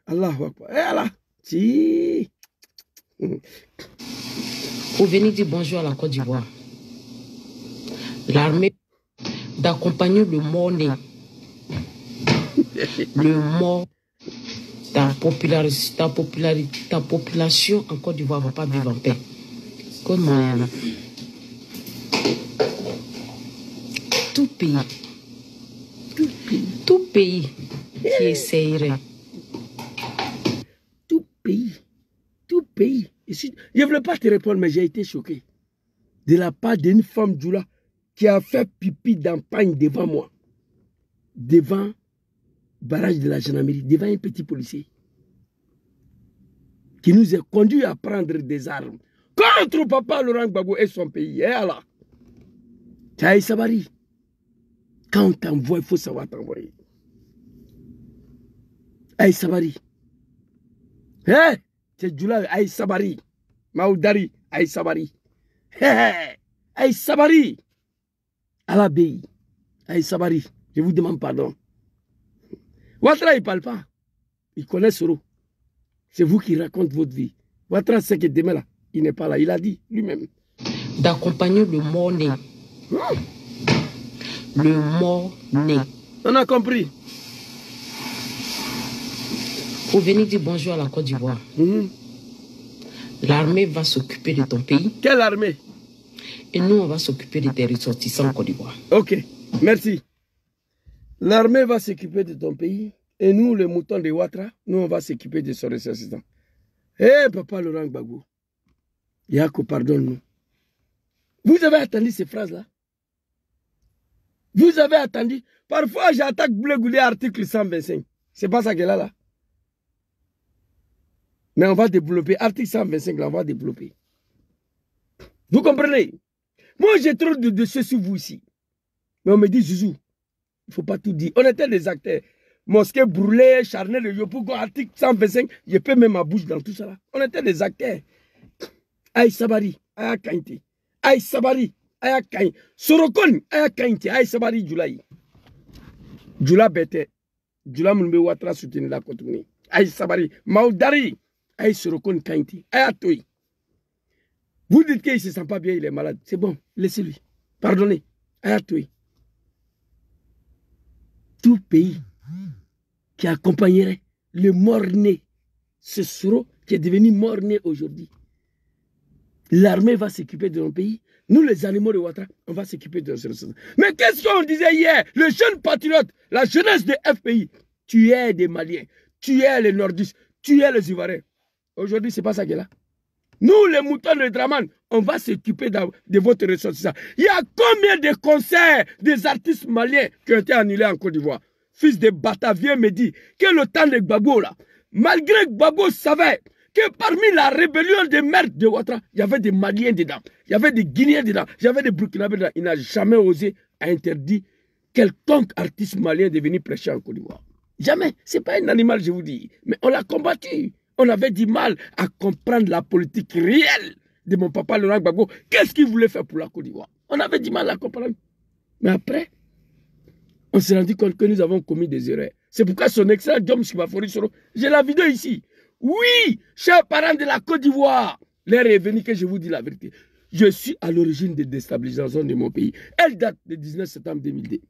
Allahu Akbar. Allah. Si. Pour venir dire bonjour à la Côte d'Ivoire. L'armée d'accompagner le mort-né. Le mort. Ta population en Côte d'Ivoire ne va pas vivre en paix. Comment? Tout pays qui essayerait. Tout pays. Je ne voulais pas te répondre, mais j'ai été choqué. De la part d'une femme Djoula qui a fait pipi d'empagne devant moi. Devant barrage de la gendarmerie, devant un petit policier. Qui nous a conduits à prendre des armes. Contre Papa Laurent Gbagbo et son pays. Et Allah. Tchaï Sabari. Quand on t'envoie, il faut savoir t'envoyer. Aïe Sabari. Hé, c'est Djoula, Aïe Sabari. Maoudari, Aïe Sabari. Hé, Aïe Sabari. Allah Bey. Aïe Sabari. Je vous demande pardon. Ouattara, il ne parle pas. Il connaît Soro. C'est vous qui racontez votre vie. Ouattara sait que demain là, il n'est pas là. Il a dit lui-même. D'accompagner le mort-né. Le mort-né. On a compris. Pour venir dire bonjour à la Côte d'Ivoire. L'armée va s'occuper de ton pays. Quelle armée? Et nous, on va s'occuper de tes ressortissants en Côte d'Ivoire. Ok, merci. L'armée va s'occuper de ton pays. Et nous, les moutons de Ouattara, nous, on va s'occuper de son ressortissant. Eh, Papa Laurent Gbagbo. Yako, pardonne-nous. Vous avez attendu ces phrases-là? Vous avez attendu? Parfois, j'attaque Bleu Goulé, article 125. C'est pas ça qu'elle a là. Mais on va développer. Article 125, là, on va développer. Vous comprenez? Moi, j'ai trop de dossiers sur vous ici. Mais on me dit, Zouzou, il ne faut pas tout dire. On était des acteurs. Mosquée brûlée, charnel de Yopougo, article 125. Je peux mettre ma bouche dans tout ça là. On était des acteurs. Aïe Sabari, Aïe Kainte. Aïe Sabari, Aïe Kainte. Sorokon, Aïe Kainte. Aïe Sabari, Djoulaï. Djoula Bete. Djoula Mounbe Ouattara soutenu la Kotouni. Aïe Sabari, Maoudari. Aïe Sorokon Kainte. Aïe Toy. Vous dites qu'il ne se sent pas bien, il est malade. C'est bon, laissez-lui. Pardonnez. Aïe Toy. Tout pays qui accompagnerait le mort-né, ce Soro qui est devenu mort-né aujourd'hui. L'armée va s'occuper de nos pays. Nous, les animaux de Ouattara, on va s'occuper de nos ressources. Mais qu'est-ce qu'on disait hier? Le jeune patriote, la jeunesse de FPI, tu es des Maliens, tu es les Nordistes, tu es les Ivoiriens. Aujourd'hui, ce n'est pas ça qu'elle a. Nous, les moutons de Draman, on va s'occuper de votre ressource. Il y a combien de concerts des artistes maliens qui ont été annulés en Côte d'Ivoire? Fils de Batavier me dit que le temps de Gbagbo, là, malgré que Gbagbo savait que parmi la rébellion des maires de Ouattara, il y avait des Maliens dedans, il y avait des Guinéens dedans, il y avait des Burkinabés dedans. Il n'a jamais osé interdire quelconque artiste malien de venir prêcher en Côte d'Ivoire. Jamais. Ce n'est pas un animal, je vous dis. Mais on l'a combattu. On avait du mal à comprendre la politique réelle de mon papa Laurent Gbagbo. Qu'est-ce qu'il voulait faire pour la Côte d'Ivoire? On avait du mal à comprendre. Mais après, on s'est rendu compte que nous avons commis des erreurs. C'est pourquoi son excellent Djom Sibafori Soro, j'ai la vidéo ici. Oui, chers parents de la Côte d'Ivoire, l'heure est venue que je vous dis la vérité. Je suis à l'origine des déstabilisations de mon pays. Elle date du 19 septembre 2002.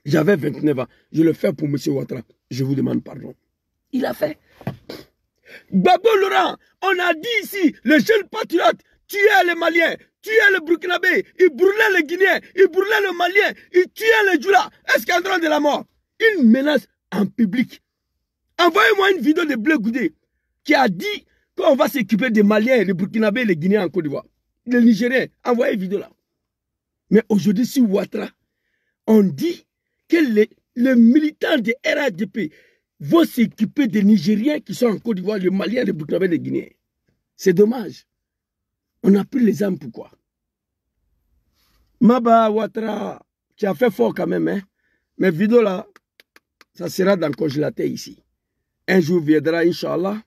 J'avais 29 ans. Je le fais pour M. Ouattara. Je vous demande pardon. Il a fait. Gbagbo Laurent, on a dit ici, les jeunes patriotes, tuaient les Maliens, tuaient les Burkinabés, ils brûlaient les Guinéens, ils brûlaient les Maliens, ils tuaient les Djoula. Est-ce qu'il y a un droit de la mort? Une menace en public. Envoyez-moi une vidéo de Bleu Goudé qui a dit qu'on va s'occuper des Maliens, les Burkinabés, les Guinéens en Côte d'Ivoire. Les Nigériens, envoyez une vidéo là. Mais aujourd'hui, sur Ouattara, on dit que les militants de RADP vont s'occuper des Nigériens qui sont en Côte d'Ivoire, les Maliens, les Burkinabés, les Guinéens. C'est dommage. On a pris les armes, pourquoi? Maba Ouattara, tu as fait fort quand même, hein? Mes vidéos là, ça sera dans le congélateur ici. Un jour viendra, Inch'Allah,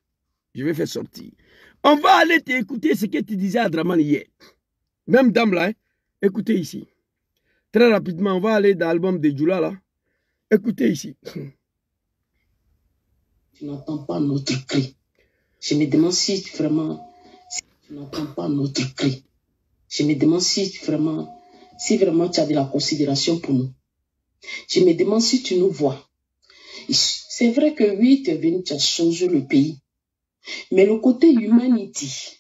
je vais faire sortir. On va aller t'écouter ce que tu disais à Draman hier. Même dame là, hein? Écoutez ici. Très rapidement, on va aller dans l'album de Djoula là. Écoutez ici. Tu n'entends pas notre cri. Je me demande si vraiment, tu n'entends pas notre cri. Je me demande si vraiment tu as de la considération pour nous. Je me demande si tu nous vois. C'est vrai que oui, tu es venu, tu as changé le pays. Mais le côté humanity,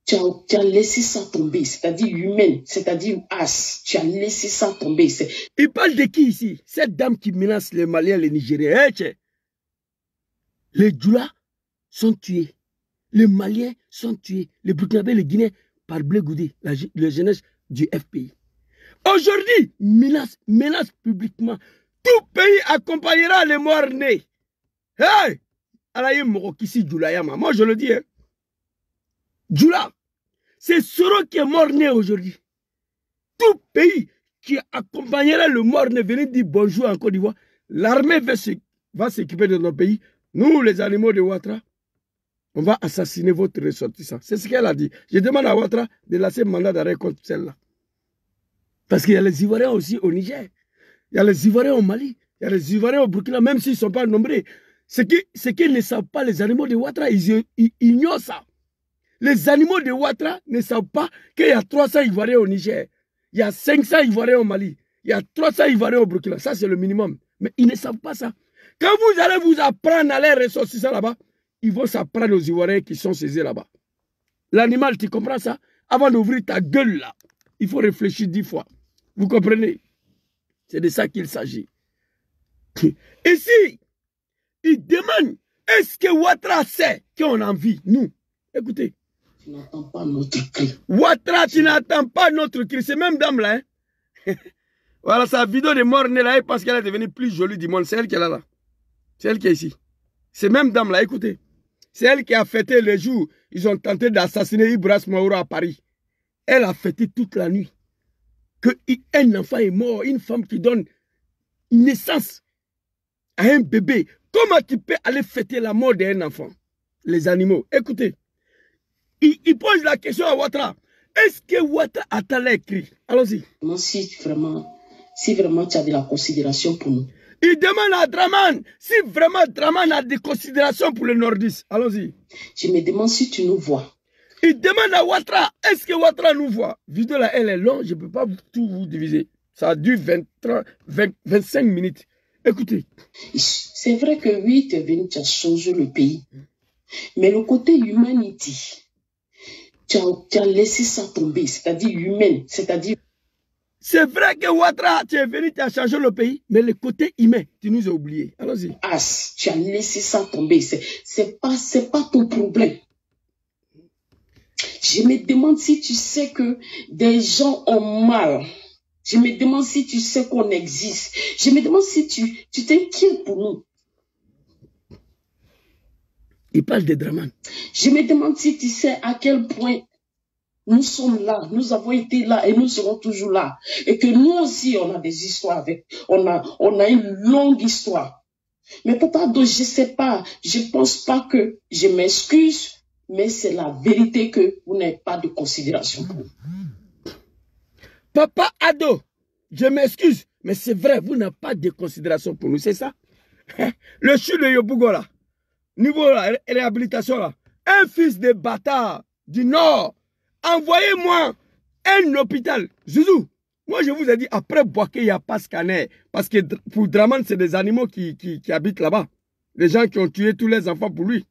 tu as laissé ça tomber, c'est-à-dire humaine, c'est-à-dire as, tu as laissé ça tomber. Il parle de qui ici? Cette dame qui menace les Maliens, les Nigériens. Hey, les Djoula sont tués. Les Maliens sont tués. Les Burkinabés, les Guinéens, par Blé Goudé, la jeunesse du FPI. Aujourd'hui, menace publiquement. Tout pays accompagnera les morts-nés. Hey! Alaye Morokisi Djoulayama. Moi, je le dis. Hein. Djoula, c'est Soro qui est mort-né aujourd'hui. Tout pays qui accompagnera le mort-né, venez dire bonjour en Côte d'Ivoire. L'armée va s'équiper de notre pays. Nous, les animaux de Ouattara, on va assassiner votre ressortissant. C'est ce qu'elle a dit. Je demande à Ouattara de laisser mandat d'arrêt contre celle-là. Parce qu'il y a les Ivoiriens aussi au Niger. Il y a les Ivoiriens au Mali. Il y a les Ivoiriens au Burkina, même s'ils ne sont pas nombreux. Ce qu'ils ne savent pas, les animaux de Ouattara, ils ignorent ça. Les animaux de Ouattara ne savent pas qu'il y a 300 Ivoiriens au Niger. Il y a 500 Ivoiriens au Mali. Il y a 300 Ivoiriens au Burkina. Ça, c'est le minimum. Mais ils ne savent pas ça. Quand vous allez vous apprendre à les ressortissants là-bas, ils vont s'apprendre aux Ivoiriens qui sont saisis là-bas. L'animal, tu comprends ça? Avant d'ouvrir ta gueule là, il faut réfléchir 10 fois. Vous comprenez? C'est de ça qu'il s'agit. Ici, il demande, est-ce que Ouattara sait qu'on en vit? Nous, écoutez. Tu n'entends pas notre cri. Ouattara, tu n'entends pas notre cri. C'est même dame là. Hein? Voilà, sa vidéo de mort-née là, parce qu'elle est devenue plus jolie du monde. C'est elle qui est là. C'est elle qui est ici. C'est même dame là, écoutez. C'est elle qui a fêté le jour. Ils ont tenté d'assassiner Ibras Maoura à Paris. Elle a fêté toute la nuit. Qu'un enfant est mort, une femme qui donne naissance à un bébé. Comment tu peux aller fêter la mort d'un enfant? Les animaux. Écoutez. Il pose la question à Ouattara. Est-ce que Ouattara a les cris? Allons-y. Si vraiment tu as de la considération pour nous. Il demande à Draman si vraiment Draman a de considération pour les nordistes. Allons-y. Je me demande si tu nous vois. Il demande à Ouattara, est-ce que Ouattara nous voit? La vidéo là, elle est longue, je ne peux pas tout vous diviser. Ça a duré 25 minutes. Écoutez. C'est vrai que oui, tu es venu, tu as changé le pays. Mais le côté humanity, tu as laissé ça tomber, c'est-à-dire humaine, c'est-à-dire... C'est vrai que Ouattara, tu es venu, tu as changé le pays, mais le côté humain, tu nous as oublié. Allons-y. Tu as laissé ça tomber, c'est pas ton problème. Je me demande si tu sais que des gens ont mal. Je me demande si tu sais qu'on existe. Je me demande si tu t'inquiètes pour nous. Il parle de Draman. Je me demande si tu sais à quel point nous sommes là, nous avons été là et nous serons toujours là. Et que nous aussi, on a des histoires avec. On a une longue histoire. Mais Papa Ado, je ne sais pas, je ne pense pas que je m'excuse, mais c'est la vérité que vous n'avez pas de considération pour nous. Papa Ado, je m'excuse, mais c'est vrai, vous n'avez pas de considération pour nous, c'est ça? Le chou de Yopougo là, niveau là, réhabilitation là, un fils de bâtard du Nord, envoyez-moi un hôpital. Zouzou, moi je vous ai dit, après Boaké, il n'y a pas scanner, parce que pour Draman, c'est des animaux qui habitent là-bas. Les gens qui ont tué tous les enfants pour lui.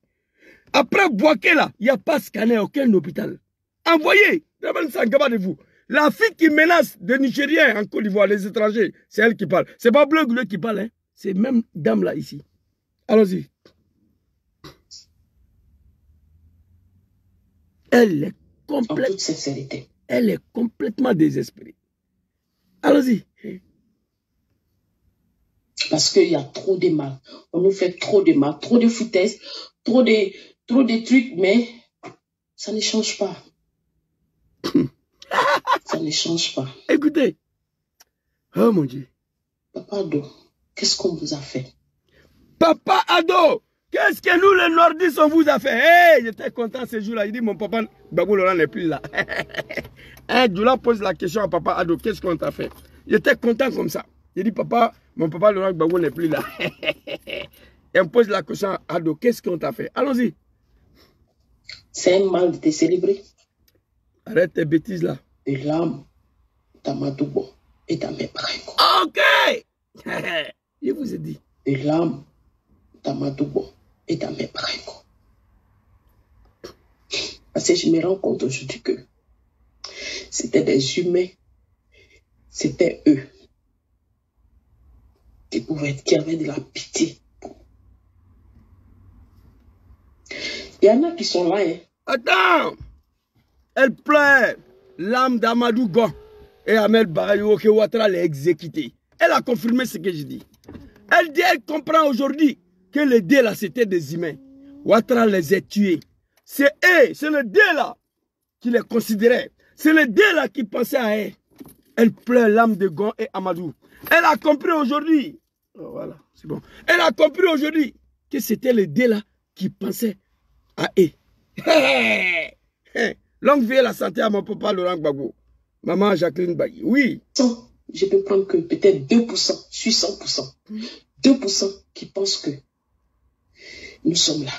Après Boaké là, il n'y a pas scanner, aucun hôpital. Envoyez, Draman Sangaba de vous. La fille qui menace des Nigériens en Côte d'Ivoire, les étrangers, c'est elle qui parle. C'est pas Bleu Goulé qui parle, hein. C'est même dame là ici. Allons-y. Elle est complète. En toute sincérité. Elle est complètement désespérée. Allons-y. Parce qu'il y a trop de mal. On nous fait trop de mal, trop de foutaises, trop de trucs, mais ça ne change pas. Ça ne change pas. Écoutez. Oh mon Dieu. Papa Ado, qu'est-ce qu'on vous a fait? Papa Ado, qu'est-ce que nous les nordistes on vous a fait? Hey, j'étais content ce jour-là. Il dit mon papa Babou Laurent n'est plus là. Djoula pose la question à Papa Ado, qu'est-ce qu'on t'a fait? J'étais content comme ça. J'ai dit, papa, mon papa Laurent Gbagbo n'est plus là. Et on pose la question à Ado, qu'est-ce qu'on t'a fait? Allons-y. C'est un mal de te célébrer. Arrête tes bêtises là. De l'âme d'Amadoubo et d'Ahmed Baraïko. Ok. Je vous ai dit. De l'âme d'Amadoubo et d'Ahmed Baraïko. Parce que je me rends compte aujourd'hui que c'était des humains, c'était eux qui avaient de la pitié. Il y en a qui sont là. Hein. Attends. Elle pleure l'âme d'Amadou Gon et Ahmed Baraïko que Ouattara l'a exécuté. Elle a confirmé ce que je dis. Elle dit, elle comprend aujourd'hui que les deux là c'était des humains. Ouattara les a tués. C'est eux, c'est les deux là qui les considéraient. C'est les deux là qui pensaient à elle. Elle pleure l'âme de Gon et Amadou. Elle a compris aujourd'hui. Oh, voilà, c'est bon. Elle a compris aujourd'hui que c'était les deux là qui pensaient à eux. Longue vie et la santé à mon papa Laurent Gbagbo. Maman Jacqueline Bagui. Oui. Je peux prendre que peut-être 2%, sur 100%. 2% qui pensent que nous sommes là.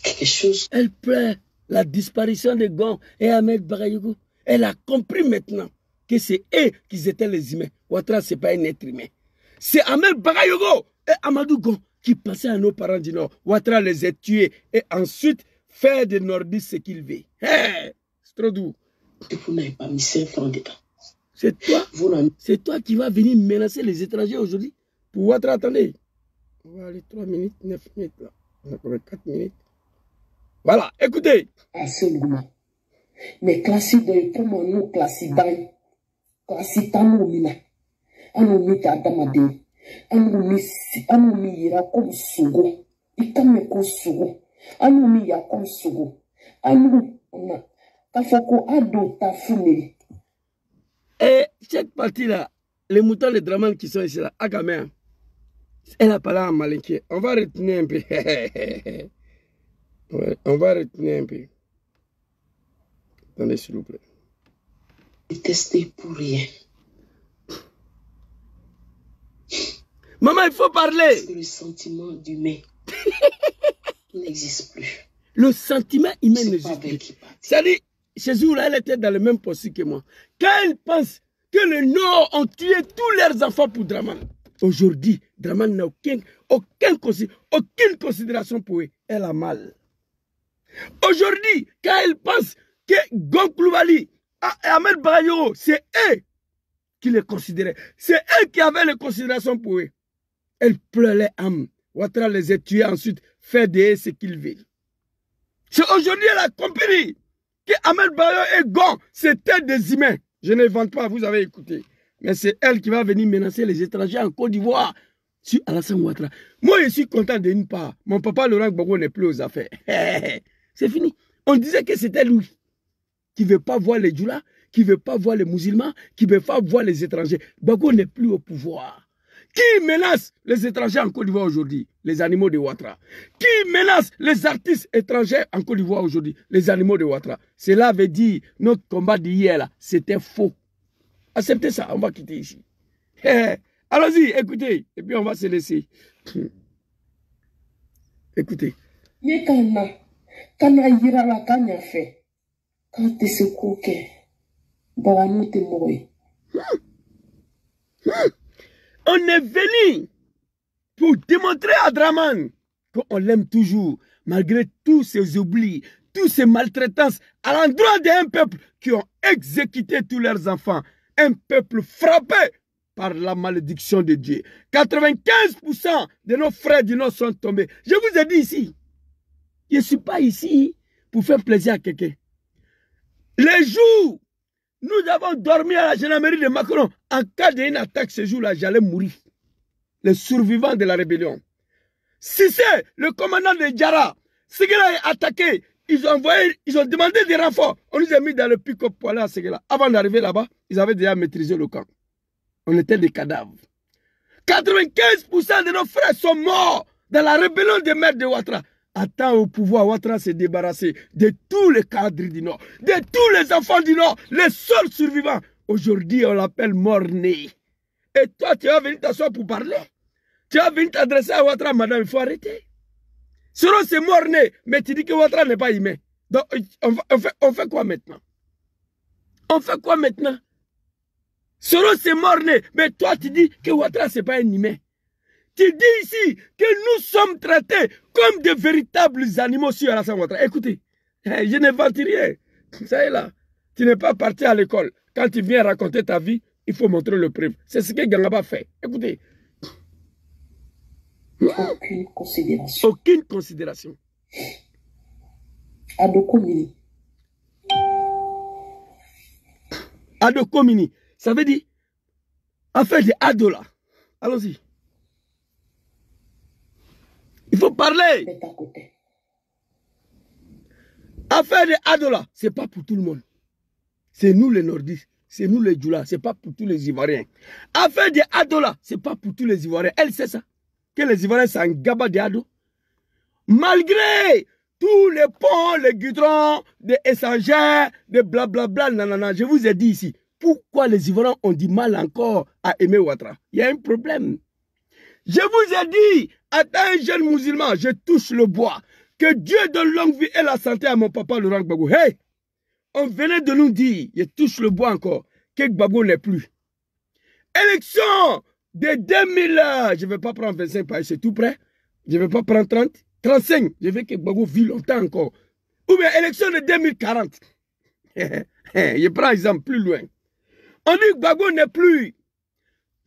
Quelque chose. Elle pleure la disparition de Gon et Ahmed Baraïko. Elle a compris maintenant que c'est eux qui étaient les humains. Ouattara, ce n'est pas un être humain. C'est Ahmed Baraïko et Amadou Gon qui pensaient à nos parents du Nord. Ouattara les a tués et ensuite faire des Nordistes ce qu'il veut. Hey, c'est trop doux. Vous n'avez pas mis 5 francs dedans. C'est toi qui vas venir menacer les étrangers aujourd'hui. Pour Ouattara, attendez. On va aller 3 minutes, 9 minutes là. On a combien 4 minutes. Voilà, écoutez. Absolument. Mais classique de comment nous classique dans classique dans mina. Anu mi ta damade. Anu mi ira comme sugo. Ikame ko sugo. Anu mi ya comme sugo. Anu na kafoko ado ta fune. Et cette partie là, les moutons, les dramans qui sont ici là, Agamé, elle a parlé en malinqué. On va retenir un peu. Ouais, on va retenir un peu. Attendez, s'il vous plaît. Tester pour rien. Maman, il faut parler. Le sentiment d'humain n'existe plus. Le sentiment humain n'existe plus. C'est-à-dire, Jésus, là, elle était dans le même poste que moi. Quand elle pense que les Nord ont tué tous leurs enfants pour Draman, aujourd'hui, Draman n'a aucune considération pour eux. Elle a mal. Aujourd'hui, quand elle pense que Gon Coulibaly et Ahmed Baraïko, c'est eux qui les considéraient. C'est eux qui avaient les considérations pour eux. Elle pleure les âmes. Ouattara les a tués ensuite, fait de eux ce qu'ils veulent. C'est aujourd'hui elle a compris que Ahmed Baraïko et Gon, c'était des humains. Je ne vante pas, vous avez écouté. Mais c'est elle qui va venir menacer les étrangers en Côte d'Ivoire sur Alassane Ouattara. Moi, je suis content d'une part. Mon papa Laurent Gbagbo n'est plus aux affaires. C'est fini. On disait que c'était lui qui ne veut pas voir les Djoula, qui ne veut pas voir les musulmans, qui ne veut pas voir les étrangers. Gbagbo n'est plus au pouvoir. Qui menace les étrangers en Côte d'Ivoire aujourd'hui? Les animaux de Ouattara. Qui menace les artistes étrangers en Côte d'Ivoire aujourd'hui? Les animaux de Ouattara. Cela veut dire notre combat d'hier, c'était faux. Acceptez ça, on va quitter ici. Allons-y, écoutez, et puis on va se laisser. Écoutez. On est venu pour démontrer à Draman qu'on l'aime toujours, malgré tous ces oublis, toutes ces maltraitances à l'endroit d'un peuple qui ont exécuté tous leurs enfants. Un peuple frappé par la malédiction de Dieu. 95% de nos frères du Nord sont tombés. Je vous ai dit ici, je ne suis pas ici pour faire plaisir à quelqu'un. Les jours, nous avons dormi à la gendarmerie de Macron. En cas d'une attaque ce jour-là, j'allais mourir. Les survivants de la rébellion. Si c'est le commandant de Djara, Séguéla est attaqué, ils ont demandé des renforts. On nous a mis dans le pick-up pour aller à Séguéla. Avant d'arriver là-bas, ils avaient déjà maîtrisé le camp. On était des cadavres. 95% de nos frères sont morts dans la rébellion des maîtres de Ouattara. attend au pouvoir, Ouattara s'est débarrassé de tous les cadres du Nord, de tous les enfants du Nord, les seuls survivants. Aujourd'hui, on l'appelle mort-né. Et toi, tu vas venir t'asseoir pour parler. Tu vas venir t'adresser à Ouattara, madame, il faut arrêter. Sinon, c'est mort-né, mais tu dis que Ouattara n'est pas humain. Donc, on fait quoi maintenant? On fait quoi maintenant? Sinon, c'est mort-né, mais toi, tu dis que Ouattara, ce n'est pas un humain. Tu dis ici que nous sommes traités comme de véritables animaux sur Alassane Ouattara. Écoutez, je n'invente rien. Ça y est là. Tu n'es pas parti à l'école. Quand tu viens raconter ta vie, il faut montrer le preuve. C'est ce que Gangaba fait. Écoutez. Aucune considération. Aucune considération. Adokomini. Adokomini. Ça veut dire affaire de Adola. Allons-y. Il faut parler. Affaire de Adola, ce n'est pas pour tout le monde. C'est nous les Nordistes, c'est nous les Djoula, ce n'est pas pour tous les Ivoiriens. Affaire de Adola, ce n'est pas pour tous les Ivoiriens. Elle sait ça. Que les Ivoiriens sont un gaba de Ado. Malgré tous les ponts, les goudrons, des échangeurs, des blablabla, nanana, je vous ai dit ici, pourquoi les Ivoiriens ont du mal encore à aimer Ouattara? Il y a un problème. Je vous ai dit, à un jeune musulman, je touche le bois, que Dieu donne longue vie et la santé à mon papa Laurent Gbagbo. Hey, on venait de nous dire, je touche le bois encore, que Gbagbo n'est plus. Élection de 2000, je ne vais pas prendre 25 pages, c'est tout près. Je ne vais pas prendre 30, 35, je veux que Gbagbo vit longtemps encore. Ou bien élection de 2040. Je prends exemple plus loin. On dit que Gbagbo n'est plus.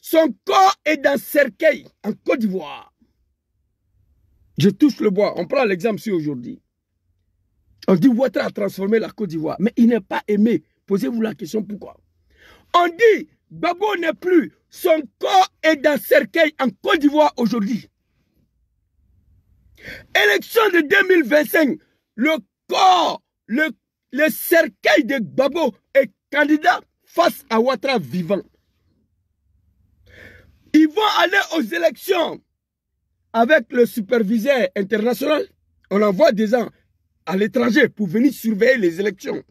Son corps est dans cercueil en Côte d'Ivoire. Je touche le bois. On prend l'exemple sur aujourd'hui. On dit Ouattara a transformé la Côte d'Ivoire, mais il n'est pas aimé. Posez-vous la question pourquoi. On dit Gbagbo n'est plus. Son corps est dans cercueil en Côte d'Ivoire aujourd'hui. Élection de 2025, le corps, le cercueil de Gbagbo est candidat face à Ouattara vivant. Ils vont aller aux élections avec le superviseur international. On envoie des gens à l'étranger pour venir surveiller les élections.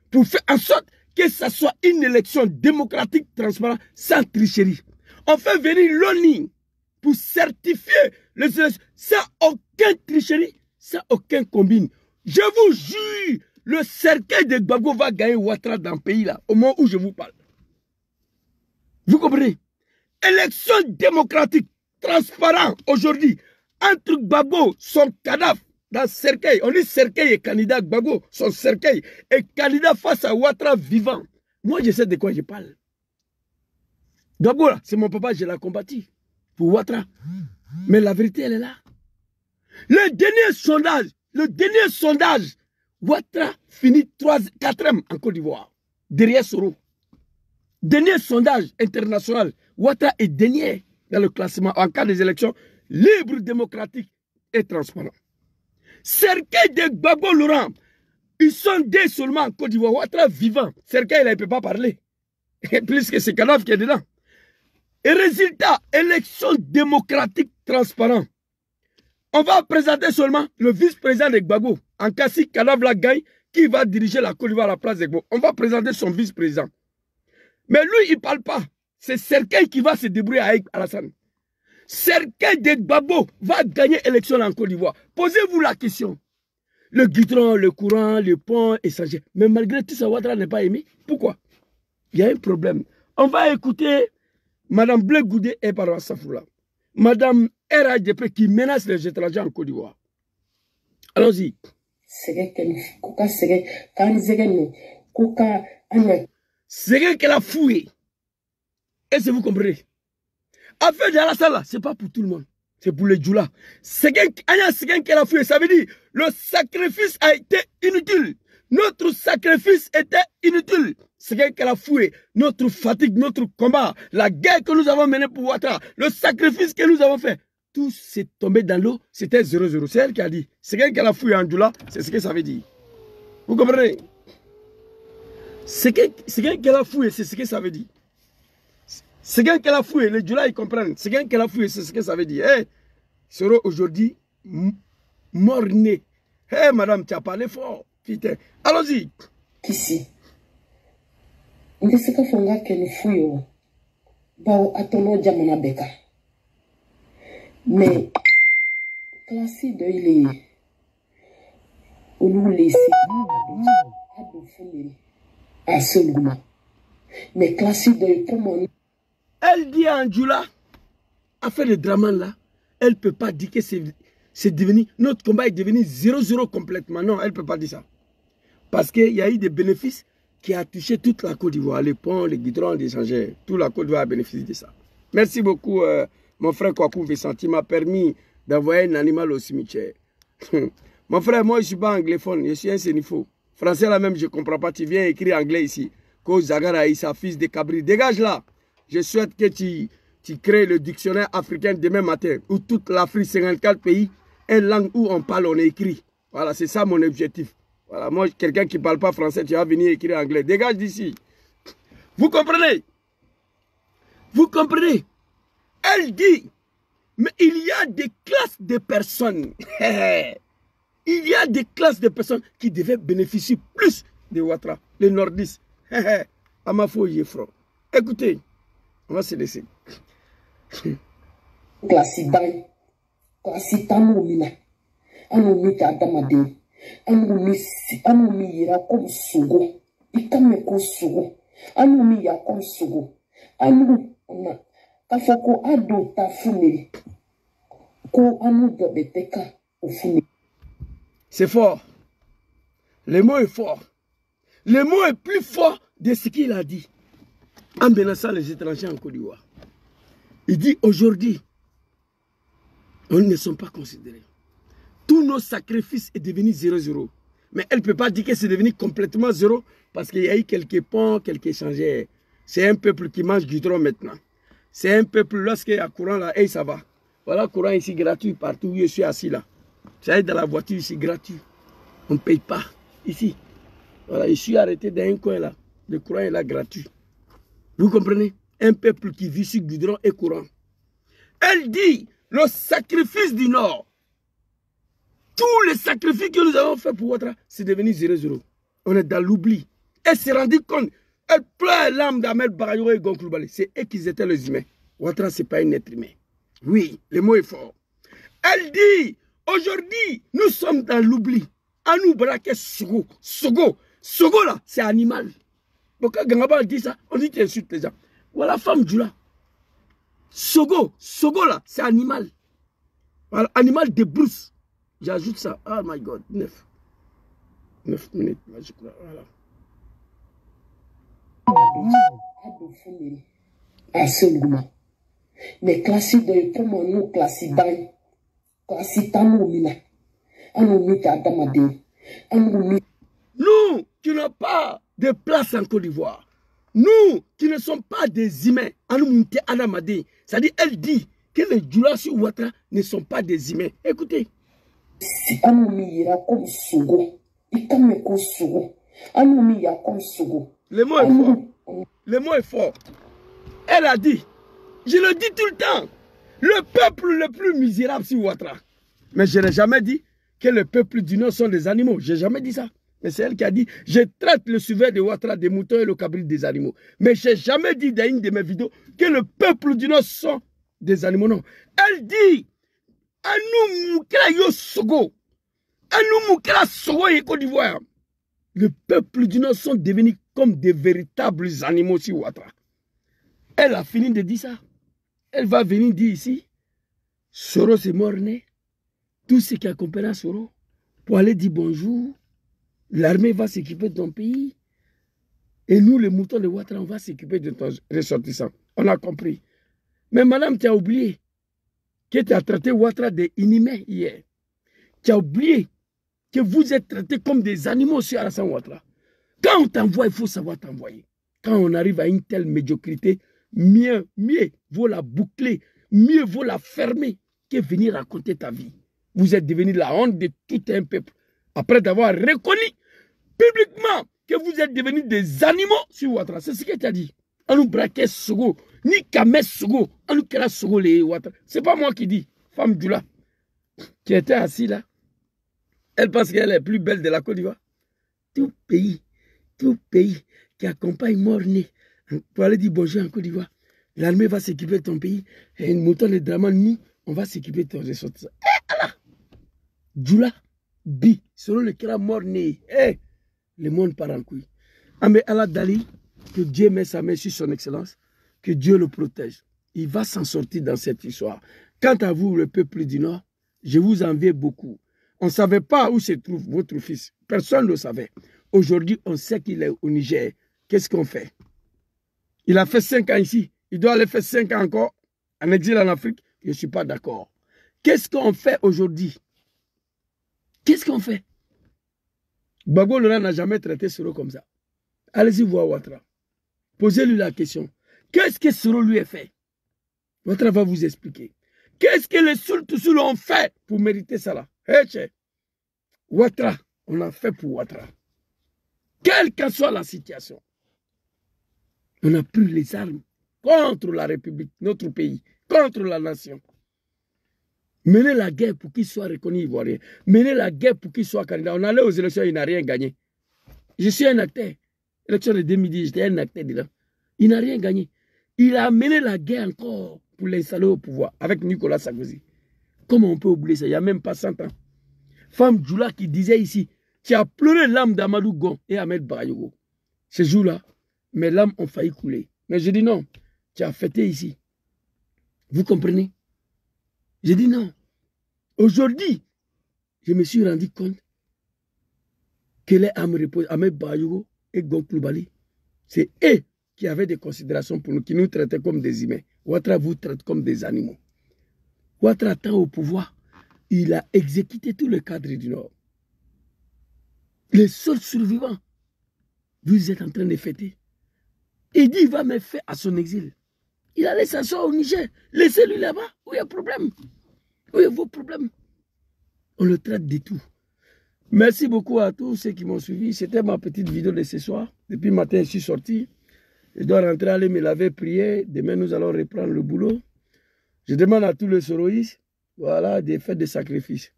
Pour faire en sorte que ce soit une élection démocratique, transparente, sans tricherie. On fait venir l'ONU pour certifier les élections sans aucune tricherie, sans aucun combine. Je vous jure, le cercueil de Gbagbo va gagner Ouattara dans le pays là, au moment où je vous parle. Vous comprenez? Élection démocratique, transparente aujourd'hui, entre Gbagbo, son cadavre, dans le cercueil. On dit cercueil et candidat Gbagbo, son cercueil est candidat face à Ouattara vivant. Moi, je sais de quoi je parle. Gbagbo, c'est mon papa, je l'ai combattu pour Ouattara. Mais la vérité, elle est là. Le dernier sondage, Ouattara finit 4e en Côte d'Ivoire, derrière Soro. Dernier sondage international, Ouattara est dernier dans le classement en cas des élections libres, démocratiques et transparentes. Cercueil de Gbagbo Laurent, ils sont deux seulement en Côte d'Ivoire. Ouattara vivant, cercueil, il ne peut pas parler. Plus que c'est cadavre qui est dedans. Et résultat, élection démocratique transparente. On va présenter seulement le vice-président de Gbagbo. En cas si cadavre la gagne, qui va diriger la Côte d'Ivoire à la place de Gbagbo. On va présenter son vice-président. Mais lui, il ne parle pas. C'est Cercueil qui va se débrouiller avec Alassane. Cercueil de Gbagbo va gagner l'élection en Côte d'Ivoire. Posez-vous la question. Le goudron, le courant, le pont, et ça. Mais malgré tout ça, Ouattara n'est pas aimé. Pourquoi? Il y a un problème. On va écouter Mme Blé Goudé et Paroua Safoula. Mme RADP qui menace les étrangers en Côte d'Ivoire. Allons-y. C'est qu'elle a fouillé. Est-ce que vous comprenez? Affaire de Alassane, ce n'est pas pour tout le monde. C'est pour les Djoula. C'est qu'elle a fouillé. Ça veut dire le sacrifice a été inutile. Notre sacrifice était inutile. C'est qu'elle a fouillé. Notre fatigue, notre combat, la guerre que nous avons menée pour Ouattara, le sacrifice que nous avons fait, tout s'est tombé dans l'eau. C'était 0-0. C'est elle qui a dit. C'est qu'elle a fouillé en Djoula. C'est ce que ça veut dire. Vous comprenez? C'est qu'elle a fouillé, c'est ce que ça veut dire. C'est qu'elle a fouillé, les Djoula ils comprennent. C'est qu'elle a fouillé, c'est ce que ça veut dire. Hey, Soro aujourd'hui, Mort-né. Hé, madame, tu as parlé fort. Putain. Allons-y. Ici. Ndeseka fonga keni fuyo. Bao atono jamana beka. Mais, classe de il est. On nous laisse. À seulement. Mais classe de comment. Elle dit à Anjula, a fait le drama là, elle ne peut pas dire que c'est devenu, notre combat est devenu 0-0 complètement. Non, elle ne peut pas dire ça. Parce qu'il y a eu des bénéfices qui ont touché toute la Côte d'Ivoire, les ponts, les goudrons, les échangeurs. Toute la Côte d'Ivoire a bénéficié de ça. Merci beaucoup, mon frère Kwaku Vincent, m'a permis d'envoyer un animal au cimetière. Mon frère, moi je ne suis pas anglophone, je suis un sénifo. Français là même, je ne comprends pas, tu viens écrire anglais ici. Cause Zagara Issa, fils de Cabri. Dégage là. Je souhaite que tu crées le dictionnaire africain demain matin, où toute l'Afrique, 54 pays, une langue où on parle, on écrit. Voilà, c'est ça mon objectif. Voilà, moi, quelqu'un qui ne parle pas français, tu vas venir écrire anglais. Dégage d'ici. Vous comprenez? Vous comprenez? Elle dit, mais il y a des classes de personnes. Il y a des classes de personnes qui devaient bénéficier plus de Ouattara, les nordistes. À ma foi, écoutez, on va se laisser. Classidan, classitano mina, anomita adamade, anomira comme sugo, ikame ko sugo, anomiya comme sugo, anou na, kafoko ado tafune, ko anou dobeteka ofune. C'est fort. Le mot est fort. Le mot est plus fort de ce qu'il a dit en menaçant les étrangers en Côte d'Ivoire. Il dit aujourd'hui, on ne sont pas considérés. Tous nos sacrifices est devenu 0-0. Mais elle ne peut pas dire que c'est devenu complètement 0 parce qu'il y a eu quelques ponts, quelques échangeurs. C'est un peuple qui mange du tronc maintenant. C'est un peuple, lorsqu'il y a courant là, et ça va. Voilà, courant ici gratuit partout où je suis assis là. Ça est dans la voiture ici gratuit. On ne paye pas ici. Voilà, je suis arrêté dans un coin là. Le courant est là gratuit. Vous comprenez? Un peuple qui vit sur goudron et courant. Elle dit, le sacrifice du Nord, tous les sacrifices que nous avons fait pour Ouattara, c'est devenu 0-0. On est dans l'oubli. Elle s'est rendue compte. Elle pleure l'âme d'Ahmed Barayo et Goncourt Balé. C'est eux qui étaient les humains. Ouattara, ce n'est pas un être humain. Oui, le mot est fort. Elle dit, aujourd'hui, nous sommes dans l'oubli. À nous braquer Sogo. Sogo. Sogo là, c'est animal. Donc quand Gangaba dit ça, on dit qu'il insulte les gens. Voilà, femme du là. Sogo. Sogo là, c'est animal. Voilà, animal de brousse. J'ajoute ça. Oh my God, 9 minutes, je crois. Voilà. Absolument. Mais classique de comment nous classique dans classique dans mina. Nous qui n'avons pas de place en Côte d'Ivoire, nous qui ne sommes pas des humains, c'est-à-dire elle dit que les Djoula sur Ouattara ne sont pas des humains. Écoutez. Le mot est fort. Le mot est fort. Elle a dit, je le dis tout le temps, le peuple le plus misérable sur Ouattara. Mais je n'ai jamais dit que le peuple du Nord sont des animaux. Je n'ai jamais dit ça. Mais c'est elle qui a dit, je traite le suiveur de Ouattara des moutons et le cabri des animaux. Mais je n'ai jamais dit dans une de mes vidéos que le peuple du Nord sont des animaux. Non. Elle dit, Anou Moukela Yo Sogo, Anou Moukela Sogo et Côte d'Ivoire. Le peuple du Nord sont devenus comme des véritables animaux sur Ouattara. Elle a fini de dire ça. Elle va venir dire ici, Soro est mort-né. Tout ce qui accompagne Soro, pour aller dire bonjour, l'armée va s'occuper de ton pays. Et nous, les moutons de Ouattara, on va s'occuper de ton ressortissant. On a compris. Mais madame, tu as oublié que tu as traité Ouattara d'inhumain hier. Tu as oublié que vous êtes traités comme des animaux sur Alassane Ouattara. Quand on t'envoie, il faut savoir t'envoyer. Quand on arrive à une telle médiocrité, mieux vaut la boucler, mieux vaut la fermer que venir raconter ta vie. Vous êtes devenu la honte de tout un peuple. Après d'avoir reconnu publiquement que vous êtes devenus des animaux sur Ouattara. C'est ce que tu as dit. On nous braquait Sogo, ni Kamé Sogo, on nous créa Sogo les Ouattara. Ce n'est pas moi qui dis, femme Djoula, qui était assis là. Elle pense qu'elle est plus belle de la Côte d'Ivoire. Tout pays qui accompagne mort-né pour aller dire bonjour en Côte d'Ivoire. L'armée va s'équiper de ton pays. Et une mouton de Draman, nous, on va s'équiper de ton ressortissant. Eh, Allah! Djoula, Bi, selon le kira mort-né. Eh, le monde part en couille. Ah, mais Allah Dali, que Dieu met sa main sur son excellence, que Dieu le protège. Il va s'en sortir dans cette histoire. Quant à vous, le peuple du Nord, je vous envie beaucoup. On ne savait pas où se trouve votre fils. Personne ne le savait. Aujourd'hui, on sait qu'il est au Niger. Qu'est-ce qu'on fait? Il a fait 5 ans ici. Il doit aller faire 5 ans encore en exil en Afrique. Je ne suis pas d'accord. Qu'est-ce qu'on fait aujourd'hui? Qu'est-ce qu'on fait? Gbagbo Laurent n'a jamais traité Soro comme ça. Allez-y voir Ouattara. Posez-lui la question. Qu'est-ce que Soro lui a fait? Ouattara va vous expliquer. Qu'est-ce que les Soul ont fait pour mériter ça là? Ouattara, on a fait pour Ouattara. Quelle que soit la situation, on a pris les armes contre la République, notre pays, contre la nation. Mener la guerre pour qu'il soit reconnu ivoirien. Mener la guerre pour qu'il soit candidat. On allait aux élections, il n'a rien gagné. Je suis un acteur. L'élection de 2010, j'étais un acteur dedans. Il n'a rien gagné. Il a mené la guerre encore pour l'installer au pouvoir avec Nicolas Sarkozy. Comment on peut oublier ça? Il n'y a même pas 100 ans. Femme Djoula qui disait ici, tu as pleuré l'âme d'Amadou Gon et Ahmed Barayogo. Ce jour-là, mes larmes ont failli couler. Mais je dis non, tu as fêté ici. Vous comprenez? J'ai dit non. Aujourd'hui, je me suis rendu compte que les âmes reposent, Ahmed Barayogo et Gon Kloubali, c'est eux qui avaient des considérations pour nous, qui nous traitaient comme des humains. Ouattara vous traite comme des animaux. Ouattara, tant au pouvoir, il a exécuté tout le cadre du Nord. Les seuls survivants, vous êtes en train de fêter. Il dit qu'il va me faire à son exil. Il a laissé ça au Niger. Laissez-lui là-bas. Où il y a problème? Où il y a vos problèmes? On le traite de tout. Merci beaucoup à tous ceux qui m'ont suivi. C'était ma petite vidéo de ce soir. Depuis le matin, je suis sorti. Je dois rentrer, aller me laver, prier. Demain, nous allons reprendre le boulot. Je demande à tous les soroïstes, voilà, des fêtes de sacrifice.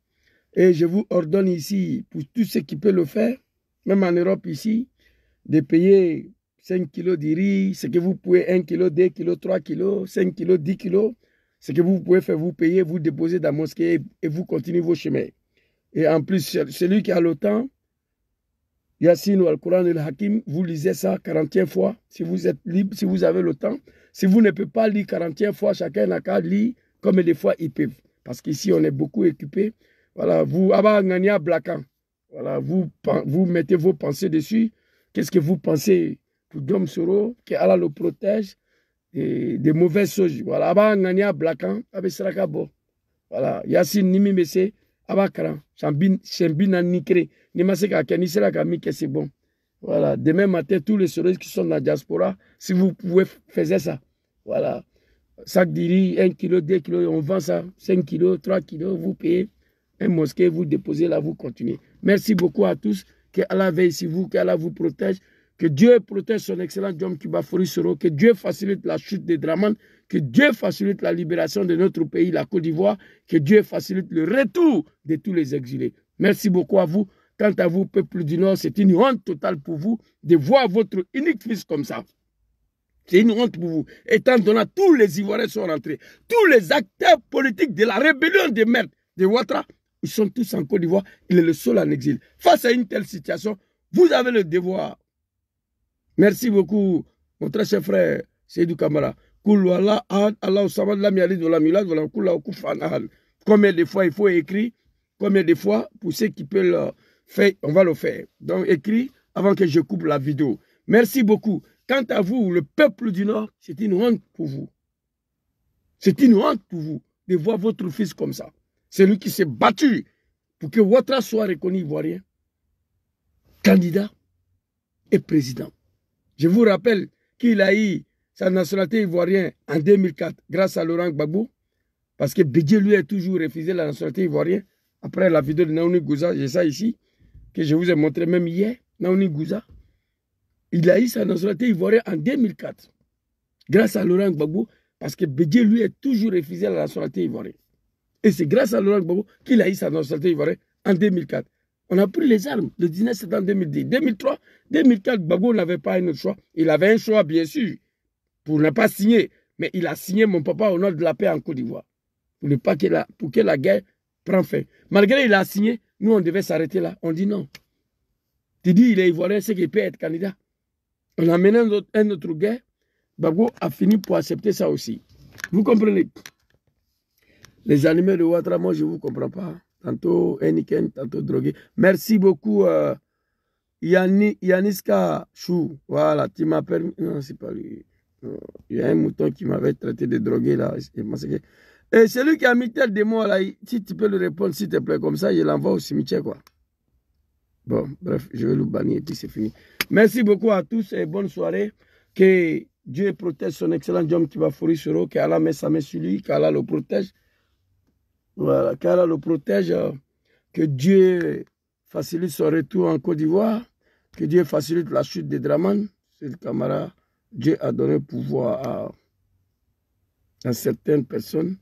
Et je vous ordonne ici, pour tous ceux qui peuvent le faire, même en Europe ici, de payer 5 kilos de riz, ce que vous pouvez, 1 kilo, 2 kilos, 3 kilos, 5 kilos, 10 kilos, ce que vous pouvez faire, vous payez, vous déposez dans la mosquée et vous continuez vos chemins. Et en plus, celui qui a le temps, Yassine ou Al-Quran et Al-Hakim, vous lisez ça 41 fois, si vous êtes libre, si vous avez le temps. Si vous ne pouvez pas lire 41 fois, chacun n'a qu'à lire comme des fois ils peuvent. Parce qu'ici, on est beaucoup équipés. Voilà, vous, Abangania Blakan, voilà, vous mettez vos pensées dessus. Qu'est-ce que vous pensez pour Dom Soro, que Allah le protège des mauvaises choses. Voilà, Abangania Blakan, Abesrakabo. Voilà, Yassine Nimi Messe, Abakaran, Chambina Nikre, Nimaseka Kenisera Kamike, c'est bon. Voilà, demain matin, tous les Soros qui sont dans la diaspora, si vous pouvez faire ça, voilà, sac de riz, 1 kilo, 2 kilos, on vend ça, 5 kilos, 3 kilos, vous payez un mosquée, vous déposez là, vous continuez. Merci beaucoup à tous, que Allah veille sur vous, que Allah vous protège, que Dieu protège son excellent Djom Kibafori Soro, que Dieu facilite la chute de Draman, que Dieu facilite la libération de notre pays, la Côte d'Ivoire, que Dieu facilite le retour de tous les exilés. Merci beaucoup à vous. Quant à vous, peuple du Nord, c'est une honte totale pour vous de voir votre unique fils comme ça. C'est une honte pour vous. Étant donné tous les Ivoiriens sont rentrés, tous les acteurs politiques de la rébellion de merde de Ouattara, ils sont tous en Côte d'Ivoire, il est le seul en exil. Face à une telle situation, vous avez le devoir. Merci beaucoup, mon très cher frère Seydou Kamara. Combien de fois il faut écrire, combien de fois, pour ceux qui peuvent le faire, on va le faire. Donc écris avant que je coupe la vidéo. Merci beaucoup. Quant à vous, le peuple du Nord, c'est une honte pour vous. C'est une honte pour vous de voir votre fils comme ça. C'est lui qui s'est battu pour que Ouattara soit reconnu ivoirien, candidat et président. Je vous rappelle qu'il a eu sa nationalité ivoirienne en 2004 grâce à Laurent Gbagbo, parce que Bédié lui a toujours refusé la nationalité ivoirienne. Après la vidéo de Naouni Gouza, j'ai ça ici, que je vous ai montré même hier, Naouni Gouza, il a eu sa nationalité ivoirienne en 2004, grâce à Laurent Gbagbo, parce que Bédié lui a toujours refusé la nationalité ivoirienne. Et c'est grâce à Laurent Gbagbo qu'il a eu sa nationalité ivoirienne en 2004. On a pris les armes le 19 septembre 2010. 2003, 2004, Gbagbo n'avait pas un autre choix. Il avait un choix, bien sûr, pour ne pas signer. Mais il a signé mon papa au nom de la paix en Côte d'Ivoire. Pour que la guerre prenne fin. Malgré qu'il a signé, nous, on devait s'arrêter là. On dit non. Tu dis, il est ivoirien, c'est qu'il peut être candidat. On a mené un autre guerre. Gbagbo a fini pour accepter ça aussi. Vous comprenez? Les animés de Ouattara, moi, je ne vous comprends pas. Tantôt Heineken, tantôt drogué. Merci beaucoup, Yaniska Chou. Voilà, tu m'as permis. Non, c'est pas lui. Il y a un mouton qui m'avait traité de drogué là. Et celui qui a mis tel de moi là, si tu peux le répondre, s'il te plaît, comme ça, je l'envoie au cimetière, quoi. Bon, bref, je vais le bannir et puis c'est fini. Merci beaucoup à tous et bonne soirée. Que Dieu protège son excellent homme qui va fourrir sur eux, qu'Allah met sa main sur lui, qu'Allah le protège. Voilà, qu'Allah le protège, que Dieu facilite son retour en Côte d'Ivoire, que Dieu facilite la chute de Draman, c'est le camarade. Dieu a donné pouvoir à certaines personnes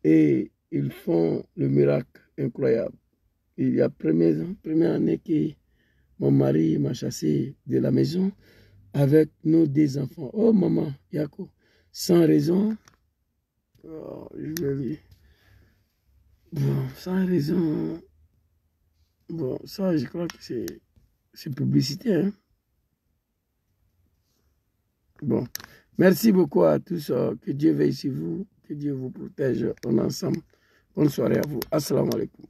et ils font le miracle incroyable. Il y a première année que mon mari m'a chassé de la maison avec nos 2 enfants. Oh maman, Yako, sans raison, oh, je vais lui... Bon, sans raison, bon, ça je crois que c'est publicité, hein. Bon, merci beaucoup à tous, que Dieu veille sur vous, que Dieu vous protège, on est ensemble. Bonne soirée à vous, assalamu alaikum.